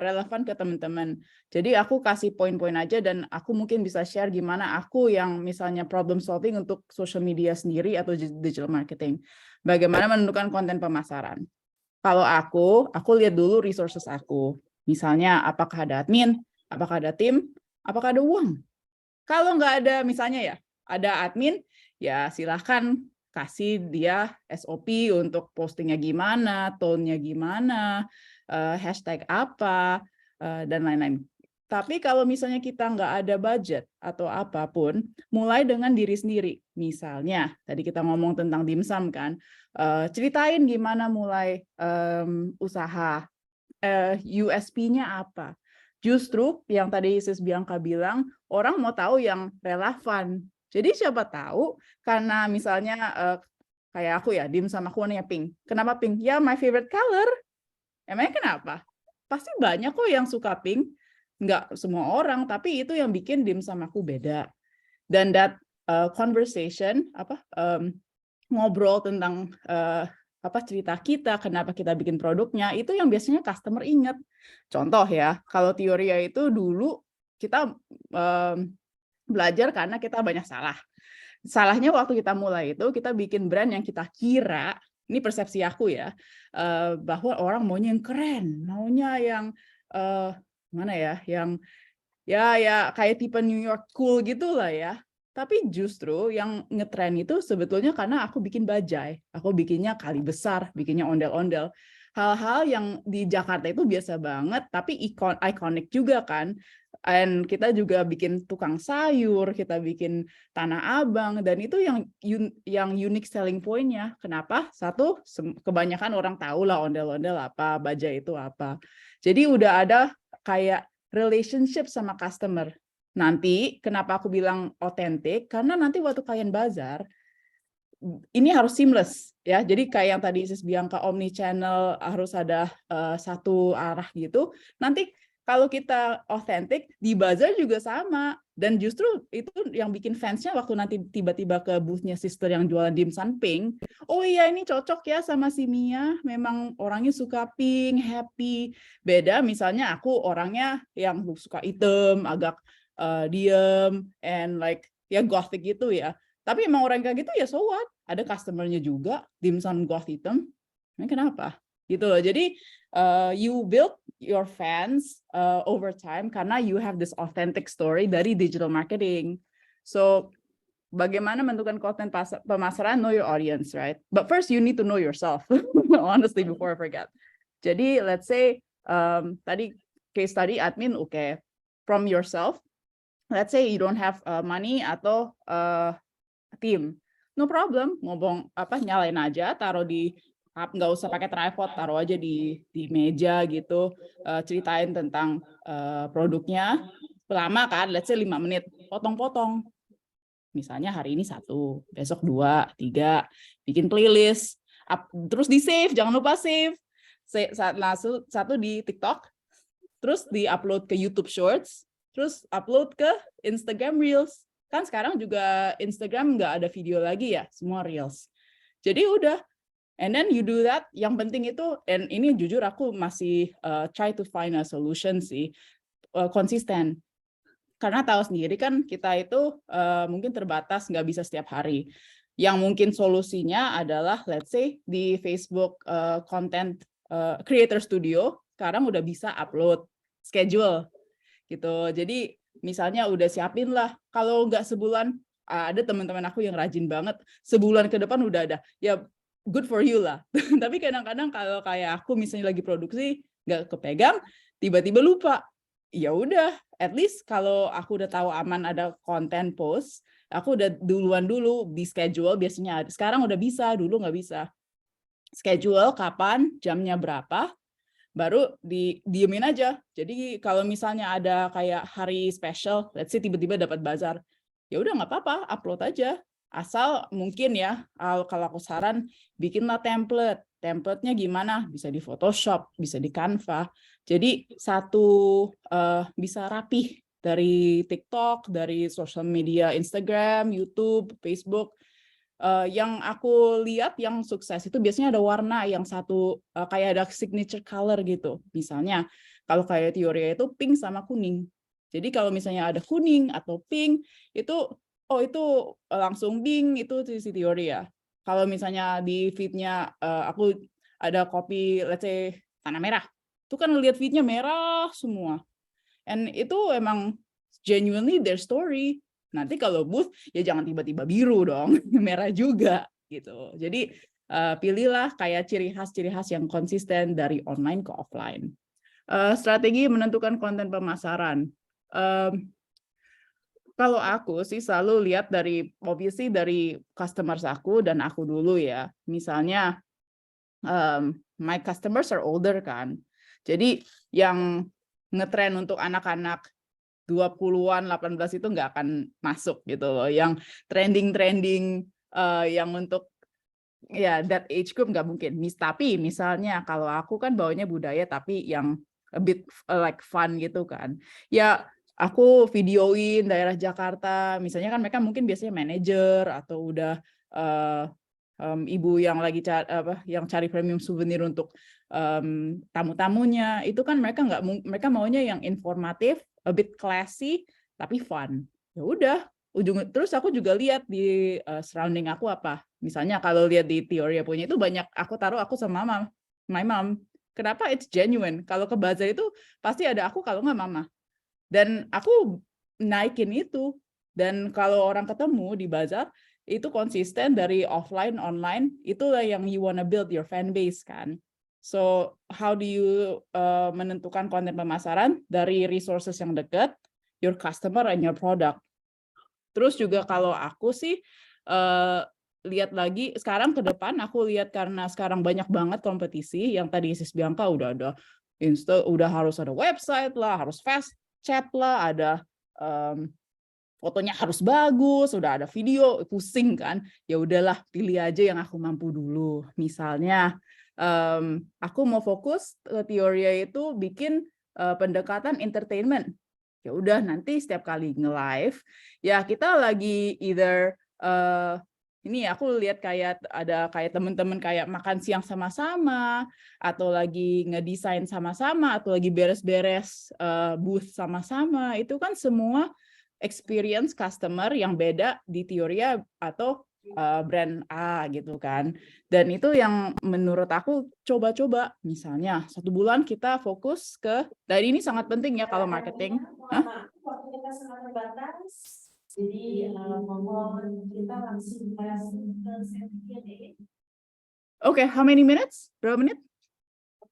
relevan ke teman-teman. Jadi aku kasih poin-poin aja, dan aku mungkin bisa share gimana aku yang misalnya problem solving untuk social media sendiri atau digital marketing. Bagaimana menentukan konten pemasaran. Kalau aku lihat dulu resources aku. Misalnya apakah ada admin, apakah ada tim, apakah ada uang. Kalau nggak ada, misalnya ya, ada admin, ya silahkan kasih dia SOP untuk postingnya gimana, tone-nya gimana, hashtag apa, dan lain-lain. Tapi kalau misalnya kita nggak ada budget atau apapun, mulai dengan diri sendiri. Misalnya, tadi kita ngomong tentang dimsum kan, ceritain gimana mulai usaha, USP-nya apa. Justru yang tadi Sis Bianca bilang, orang mau tahu yang relevan. Jadi siapa tahu, karena misalnya kayak aku ya, dimsum aku warnanya pink. Kenapa pink? Ya, my favorite color. Emangnya kenapa? Pasti banyak kok yang suka pink. Nggak semua orang, tapi itu yang bikin dimsum aku beda. Dan that conversation, ngobrol tentang cerita kita, kenapa kita bikin produknya, itu yang biasanya customer ingat. Contoh ya, kalau Teoria itu dulu kita belajar karena kita banyak salah. Salahnya waktu kita mulai itu, kita bikin brand yang kita kira, ini persepsi aku ya, bahwa orang maunya yang keren, maunya yang mana ya, yang ya kayak tipe New York cool gitulah ya. Tapi justru yang ngetren itu sebetulnya karena aku bikin bajai, aku bikinnya kali besar, bikinnya ondel-ondel. Hal-hal yang di Jakarta itu biasa banget, tapi ikonik juga kan. Dan kita juga bikin tukang sayur, kita bikin Tanah Abang, dan itu yang unique selling point-nya. Kenapa? Satu, kebanyakan orang tahu lah ondel-ondel apa, bajai itu apa. Jadi udah ada kayak relationship sama customer. Nanti kenapa aku bilang otentik? Karena nanti waktu kalian bazar, ini harus seamless ya. Jadi kayak yang tadi Sis Bianca omni channel harus ada satu arah gitu. Nanti kalau kita otentik di bazar juga sama. Dan justru itu yang bikin fansnya waktu nanti tiba-tiba ke booth-nya sister yang jualan dimsum pink. Oh iya, ini cocok ya sama si Mia. Memang orangnya suka pink, happy. Beda misalnya aku orangnya yang suka hitam, agak diem, and like ya gothic gitu ya. Tapi emang orang kayak gitu ya so what? Ada customer-nya juga, dimsum goth hitam. Ini kenapa? Gitu loh. Jadi you build your fans over time karena you have this authentic story dari digital marketing. So bagaimana menentukan konten pemasaran? Know your audience, right? But first you need to know yourself. Honestly, before I forget. Jadi let's say tadi case study admin, okay. From yourself, let's say you don't have money atau tim, no problem, ngomong nyalain aja, taruh di, nggak usah pakai tripod, taruh aja di meja gitu, ceritain tentang produknya, lama kan, let's say 5 menit, potong-potong, misalnya hari ini 1, besok 2, 3, bikin playlist, terus di save, jangan lupa save, satu di TikTok, terus di upload ke YouTube Shorts, terus upload ke Instagram Reels. Kan sekarang juga Instagram nggak ada video lagi ya, semua Reels. Jadi udah, and then you do that. Yang penting itu, and ini jujur aku masih try to find a solution sih, konsisten. Karena tahu sendiri kan kita itu mungkin terbatas, nggak bisa setiap hari. Yang mungkin solusinya adalah, let's say di Facebook content creator studio, sekarang udah bisa upload schedule gitu. Jadi misalnya udah siapin lah, kalau nggak sebulan, ada teman-teman aku yang rajin banget, sebulan ke depan udah ada, ya good for you lah. Tapi kadang-kadang kalau kayak aku misalnya lagi produksi, nggak kepegang, tiba-tiba lupa. Ya udah, at least kalau aku udah tahu aman ada konten post, aku udah duluan dulu di schedule, biasanya sekarang udah bisa, dulu nggak bisa. Schedule kapan, jamnya berapa, baru diemin aja. Jadi kalau misalnya ada kayak hari special, let's say tiba-tiba dapat bazar, ya udah nggak apa-apa, upload aja. Asal mungkin ya, kalau aku saran, bikinlah template. template-nya gimana, bisa di Photoshop, bisa di Canva. Jadi bisa rapih dari TikTok, dari social media Instagram, YouTube, Facebook. Yang aku lihat yang sukses itu biasanya ada warna yang satu kayak ada signature color gitu. Misalnya kalau kayak Theoria itu pink sama kuning. Jadi kalau misalnya ada kuning atau pink itu langsung bing itu si Theoria. Kalau misalnya di feed-nya aku ada copy let's say tanah merah. Itu kan lihat feed-nya merah semua. And itu emang genuinely their story. Nanti kalau booth ya jangan tiba-tiba biru dong, merah juga gitu. Jadi pilihlah kayak ciri khas yang konsisten dari online ke offline. Strategi menentukan konten pemasaran. Kalau aku sih selalu lihat obviously dari customers aku dan aku dulu ya. Misalnya my customers are older kan. Jadi yang ngetren untuk anak-anak 20-an, 18 itu nggak akan masuk gitu loh. Yang trending yang untuk ya that age group nggak mungkin. Tapi misalnya kalau aku kan bawanya budaya tapi yang a bit like fun gitu kan. Ya aku videoin daerah Jakarta, misalnya kan mereka mungkin biasanya manajer atau udah ibu yang lagi yang cari premium souvenir untuk tamu-tamunya, itu kan mereka maunya yang informatif, a bit classy tapi fun. Ya udah, terus aku juga lihat di surrounding aku apa. Misalnya kalau lihat di Theoria punya itu banyak aku taruh aku sama my mom. Kenapa? It's genuine. Kalau ke bazar itu pasti ada aku kalau nggak mama. Dan aku naikin itu. Dan kalau orang ketemu di bazar, itu konsisten dari offline, online, itulah yang you wanna build your fan base kan. So, how do you menentukan konten pemasaran? Dari resources yang dekat, your customer and your product. Terus juga kalau aku sih, lihat lagi, sekarang ke depan aku lihat karena sekarang banyak banget kompetisi, yang tadi Sis Bianca udah ada, udah harus ada website lah, harus fast chat lah, ada fotonya harus bagus, udah ada video, pusing kan. Ya udahlah, pilih aja yang aku mampu dulu. Misalnya, aku mau fokus ke Theoria itu bikin pendekatan entertainment. Ya udah nanti setiap kali nge-live, ya kita lagi either ini aku lihat kayak ada kayak teman-teman kayak makan siang sama-sama, atau lagi ngedesain sama-sama, atau lagi beres-beres booth sama-sama. Itu kan semua experience customer yang beda di Theoria atau brand A gitu kan. Dan itu yang menurut aku coba-coba. Misalnya 1 bulan kita fokus dan ini sangat penting ya kalau marketing. Waktu kita sangat terbatas, jadi mohon kita langsung ke sesi. Okay, how many minutes? Berapa menit?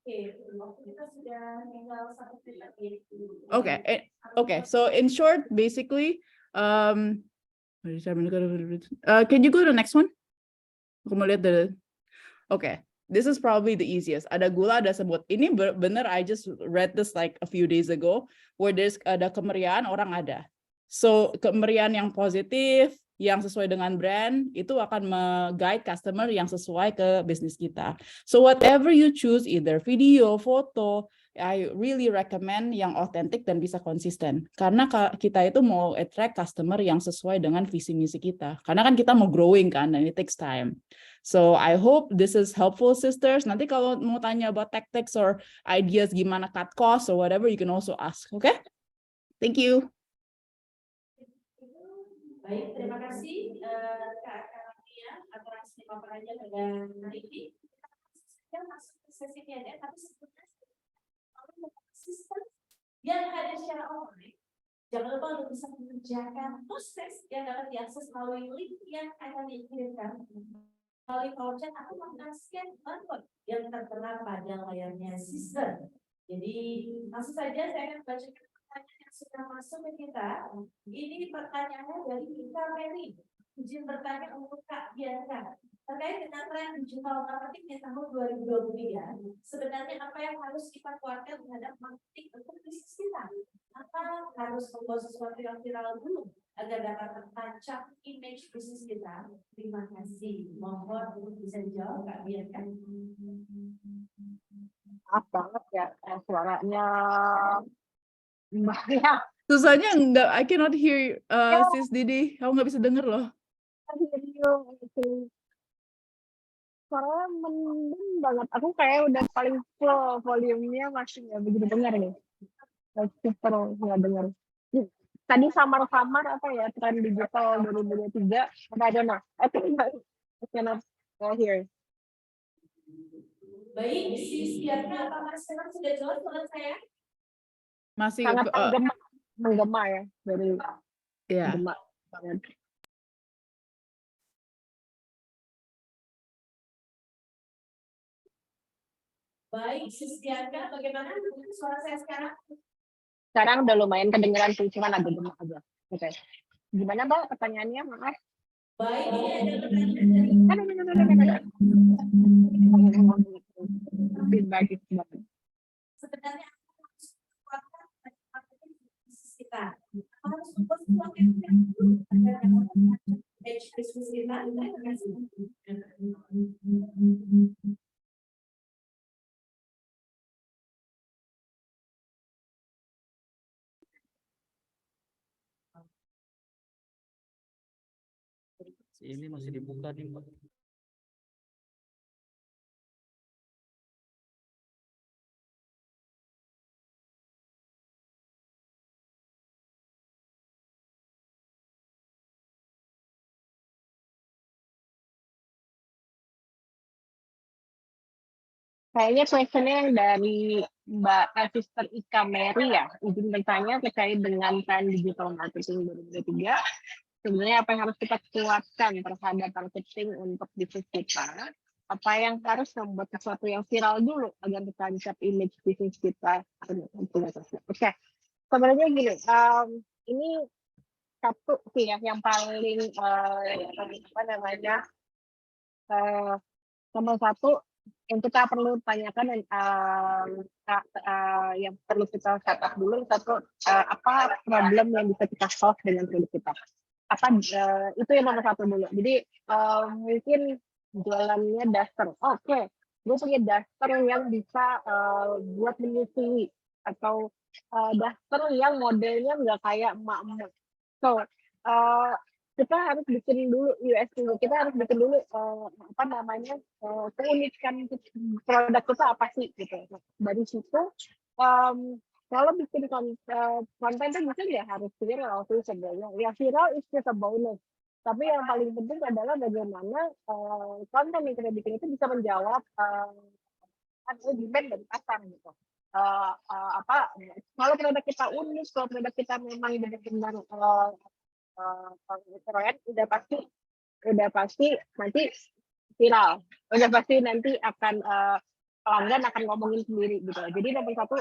Waktu kita sudah tinggal 1 menit lagi. Okay. So in short, basically, can you go to the next one? Aku mau lihat Okay, this is probably the easiest. Ada gula, ada sebut. Ini bener, I just read this like a few days ago, where ada kemeriahan, orang ada. So, kemeriahan yang positif, yang sesuai dengan brand, itu akan nge-guide customer yang sesuai ke bisnis kita. So, whatever you choose, either video, foto, I really recommend yang authentic dan bisa konsisten. Karena kita itu mau attract customer yang sesuai dengan visi misi kita. Karena kan kita mau growing kan, dan it takes time. So I hope this is helpful, sisters. Nanti kalau mau tanya about tactics or ideas gimana cut cost or whatever, you can also ask. Okay? Thank you. Baik, terima kasih Kak Karania atas paparannya pada hari ini. Kita masuk ke sesi Q&A, tapi sebelumnya sistem yang hadir secara online. Jangan lupa untuk bisa mengerjakan proses yang dapat diakses melalui link yang akan dikirimkan melalui voucher atau melakukan scan barcode yang tertera pada layarnya sistem. Jadi langsung saja saya akan bacakan pertanyaan yang sudah masuk ke kita. Ini pertanyaannya dari Ika Mary. Izin bertanya untuk Kak Bianca. Terkait dengan tren digital marketing di tahun 2023, sebenarnya apa yang harus kita kuatkan terhadap marketing untuk bisnis kita? Apa harus membuat sesuatu yang viral dulu? agar dapat tertancap image bisnis kita. Terima kasih. Mohon untuk bisa dijawab, Kak Bianca. Maaf banget ya, suaranya banyak. Susahnya enggak, I cannot hear Sis Didi. Kamu nggak bisa denger loh. Suaranya mendem banget. Aku kayak udah paling full volumenya, masih nggak begitu dengar nih. Super nggak dengar. Tadi samar-samar apa ya, tren digital 2023. I don't know. I cannot hear. Baik, Sis Bianca, apakah sekarang sudah jelas suara saya? Masih Sangat menggema ya, dari ya. menggema banget. Baik, Sis Bianca, bagaimana suara saya sekarang? Sekarang udah lumayan kedengeran sih, cuman agak gemuk aja. Oke. Gimana Mbak pertanyaannya? Maaf. Baik, ini ada pertanyaan dari Feedback itu banget. sebenarnya kita harus membuat sesuatu yang agar dapat page bisnis kita. Terima kasih. Ini masih dibuka nih, Pak. Kayaknya questionnya yang dari Mbak Sister Ika Mary ya, izin bertanya terkait dengan tren digital marketing 2023. Sebenarnya apa yang harus kita kuatkan terhadap marketing untuk bisnis kita? Apa yang harus membuat sesuatu yang viral dulu agar tertancap image bisnis kita? Oke, sebenarnya gini, ini satu sih ya yang paling apa namanya nomor satu yang kita perlu tanyakan yang perlu kita catat dulu satu apa problem yang bisa kita solve dengan produk kita apa itu yang nomor satu dulu jadi mungkin jualannya daster oke gue punya daster yang bisa buat menyusui atau daster yang modelnya nggak kayak emak-emak so kita harus bikin dulu USP kita harus bikin dulu apa namanya keunikan produk kita apa sih gitu dari situ kalau bikin konten itu mungkin ya harus viral sih sebenarnya ya viral is just a bonus tapi yang paling penting adalah bagaimana konten yang kita bikin itu bisa menjawab demand dari pasar gitu apa kalau produk kita unik kalau produk kita memang benar-benar keren udah pasti nanti viral udah pasti nanti akan pelanggan akan ngomongin sendiri gitu jadi nomor satu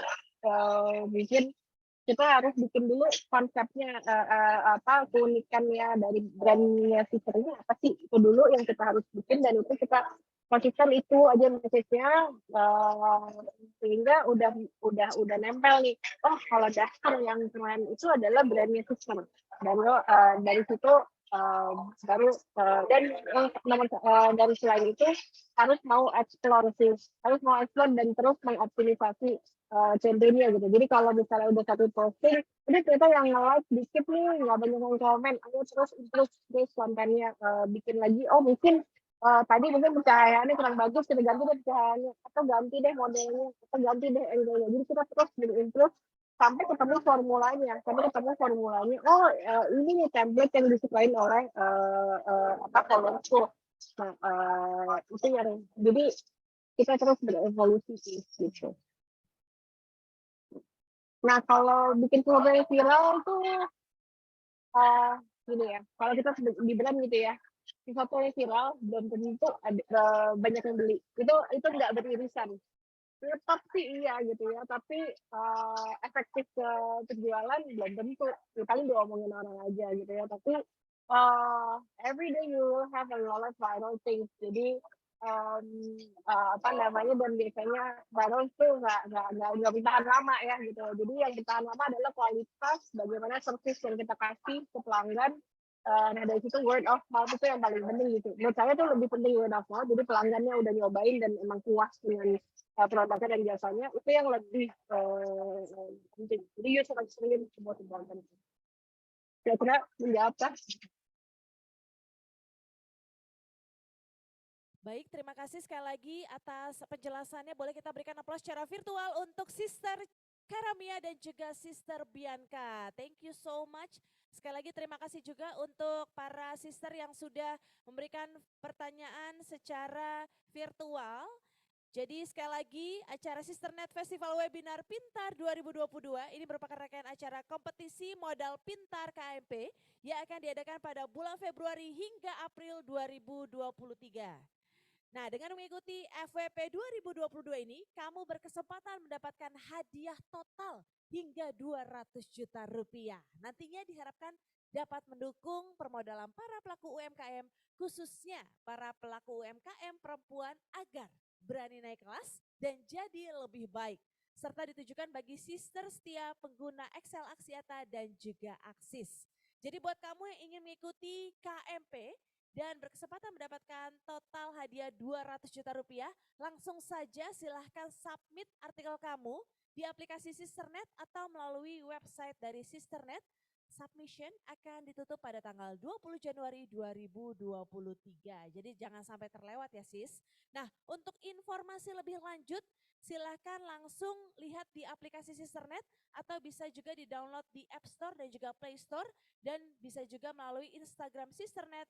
mungkin kita harus bikin dulu konsepnya apa keunikannya dari brandnya si ini apa sih itu dulu yang kita harus bikin dan itu kita konsisten itu aja message-nya sehingga udah nempel nih oh kalau Daster yang keren itu adalah brandnya Sister dan dari situ baru dan nomor dari selain itu harus mau explore dan terus mengoptimisasi contohnya gitu. Jadi kalau misalnya udah satu posting, udah ternyata yang nge-like dikit nih, nggak banyak yang komen, ayo terus terus kontennya bikin lagi. Oh mungkin tadi mungkin pencahayaannya kurang bagus, kita ganti deh pencahayaannya, atau ganti deh modelnya, atau ganti deh angle-nya. Jadi kita terus improve sampai ketemu formulanya. Oh ini nih template yang disukain oleh apa followersku. Nah itu yang jadi kita terus berevolusi sih gitu. Nah, kalau bikin program viral tuh gini ya, kalau kita di brand gitu ya, sesuatu yang viral belum tentu banyak yang beli. Itu nggak beririsan. Tetap sih iya gitu ya, tapi efektif ke penjualan belum tentu. Ya, paling diomongin orang aja gitu ya, tapi every day you will have a lot of viral things. Jadi apa namanya, dan biasanya barang tuh nggak bertahan lama ya gitu. Jadi yang bertahan lama adalah kualitas, bagaimana service yang kita kasih ke pelanggan. Nah dari situ word of mouth itu yang paling penting gitu. Menurut saya tuh lebih penting word of mouth. Jadi pelanggannya udah nyobain dan emang puas dengan produknya dan jasanya, itu yang lebih penting. Jadi user experience sebuah tindakan. Kira-kira menjawab kan? Baik, terima kasih sekali lagi atas penjelasannya. Boleh kita berikan aplaus secara virtual untuk Sister Karamia dan juga Sister Bianca. Thank you so much. Sekali lagi terima kasih juga untuk para sister yang sudah memberikan pertanyaan secara virtual. Jadi sekali lagi acara Sisternet Festival Webinar Pintar 2022 ini merupakan rangkaian acara kompetisi modal pintar KMP yang akan diadakan pada bulan Februari hingga April 2023. Nah, dengan mengikuti FWP 2022 ini, kamu berkesempatan mendapatkan hadiah total hingga 200 juta rupiah. Nantinya diharapkan dapat mendukung permodalan para pelaku UMKM, khususnya para pelaku UMKM perempuan agar berani naik kelas dan jadi lebih baik. Serta ditujukan bagi sister setia pengguna Excel Aksiata dan juga Aksis. Jadi buat kamu yang ingin mengikuti KMP, dan berkesempatan mendapatkan total hadiah 200 juta rupiah, langsung saja silahkan submit artikel kamu di aplikasi Sisternet atau melalui website dari Sisternet. Submission akan ditutup pada tanggal 20 Januari 2023. Jadi jangan sampai terlewat ya sis. Nah, untuk informasi lebih lanjut silahkan langsung lihat di aplikasi Sisternet atau bisa juga di-download di App Store dan juga Play Store dan bisa juga melalui Instagram Sisternet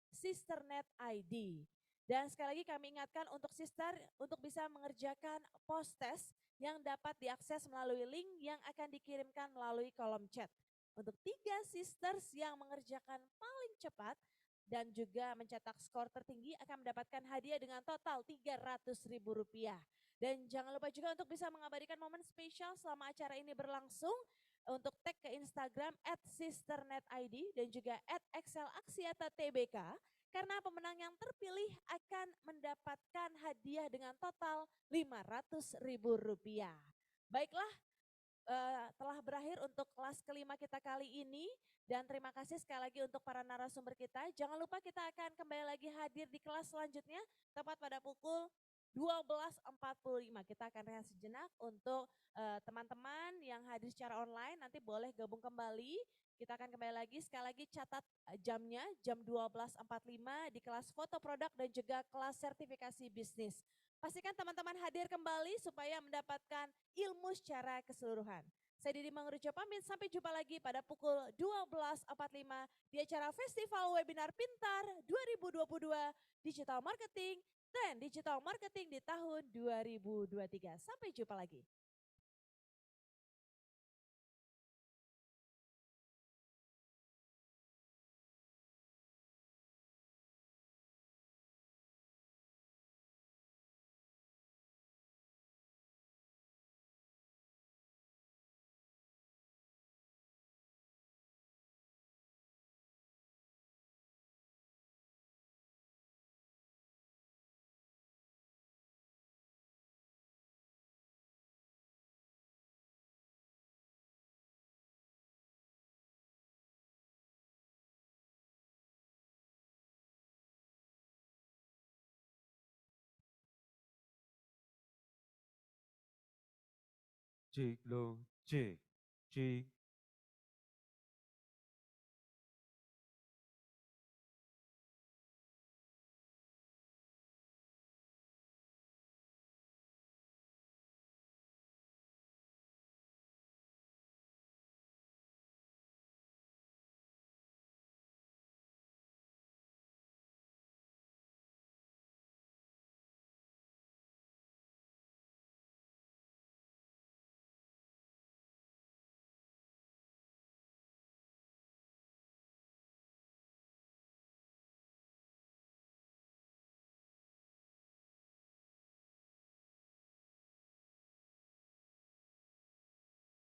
@Sisternet ID. Dan sekali lagi kami ingatkan untuk sister untuk bisa mengerjakan post test yang dapat diakses melalui link yang akan dikirimkan melalui kolom chat. Untuk 3 sisters yang mengerjakan paling cepat dan juga mencetak skor tertinggi akan mendapatkan hadiah dengan total Rp300.000. Dan jangan lupa juga untuk bisa mengabadikan momen spesial selama acara ini berlangsung untuk tag ke Instagram @sisternetid dan juga @excelaksiatatbk karena pemenang yang terpilih akan mendapatkan hadiah dengan total Rp500.000. Baiklah, telah berakhir untuk kelas kelima kita kali ini dan terima kasih sekali lagi untuk para narasumber kita. Jangan lupa kita akan kembali lagi hadir di kelas selanjutnya tepat pada pukul 12.45. Kita akan rehat sejenak untuk teman-teman yang hadir secara online nanti boleh gabung kembali. Kita akan kembali lagi, sekali lagi catat jamnya, jam 12.45 di kelas foto produk dan juga kelas sertifikasi bisnis. Pastikan teman-teman hadir kembali supaya mendapatkan ilmu secara keseluruhan. Saya Didi Mangurujo pamit, sampai jumpa lagi pada pukul 12.45 di acara Festival Webinar Pintar 2022 Digital Marketing, Tren Digital Marketing di tahun 2023. Sampai jumpa lagi. J lo J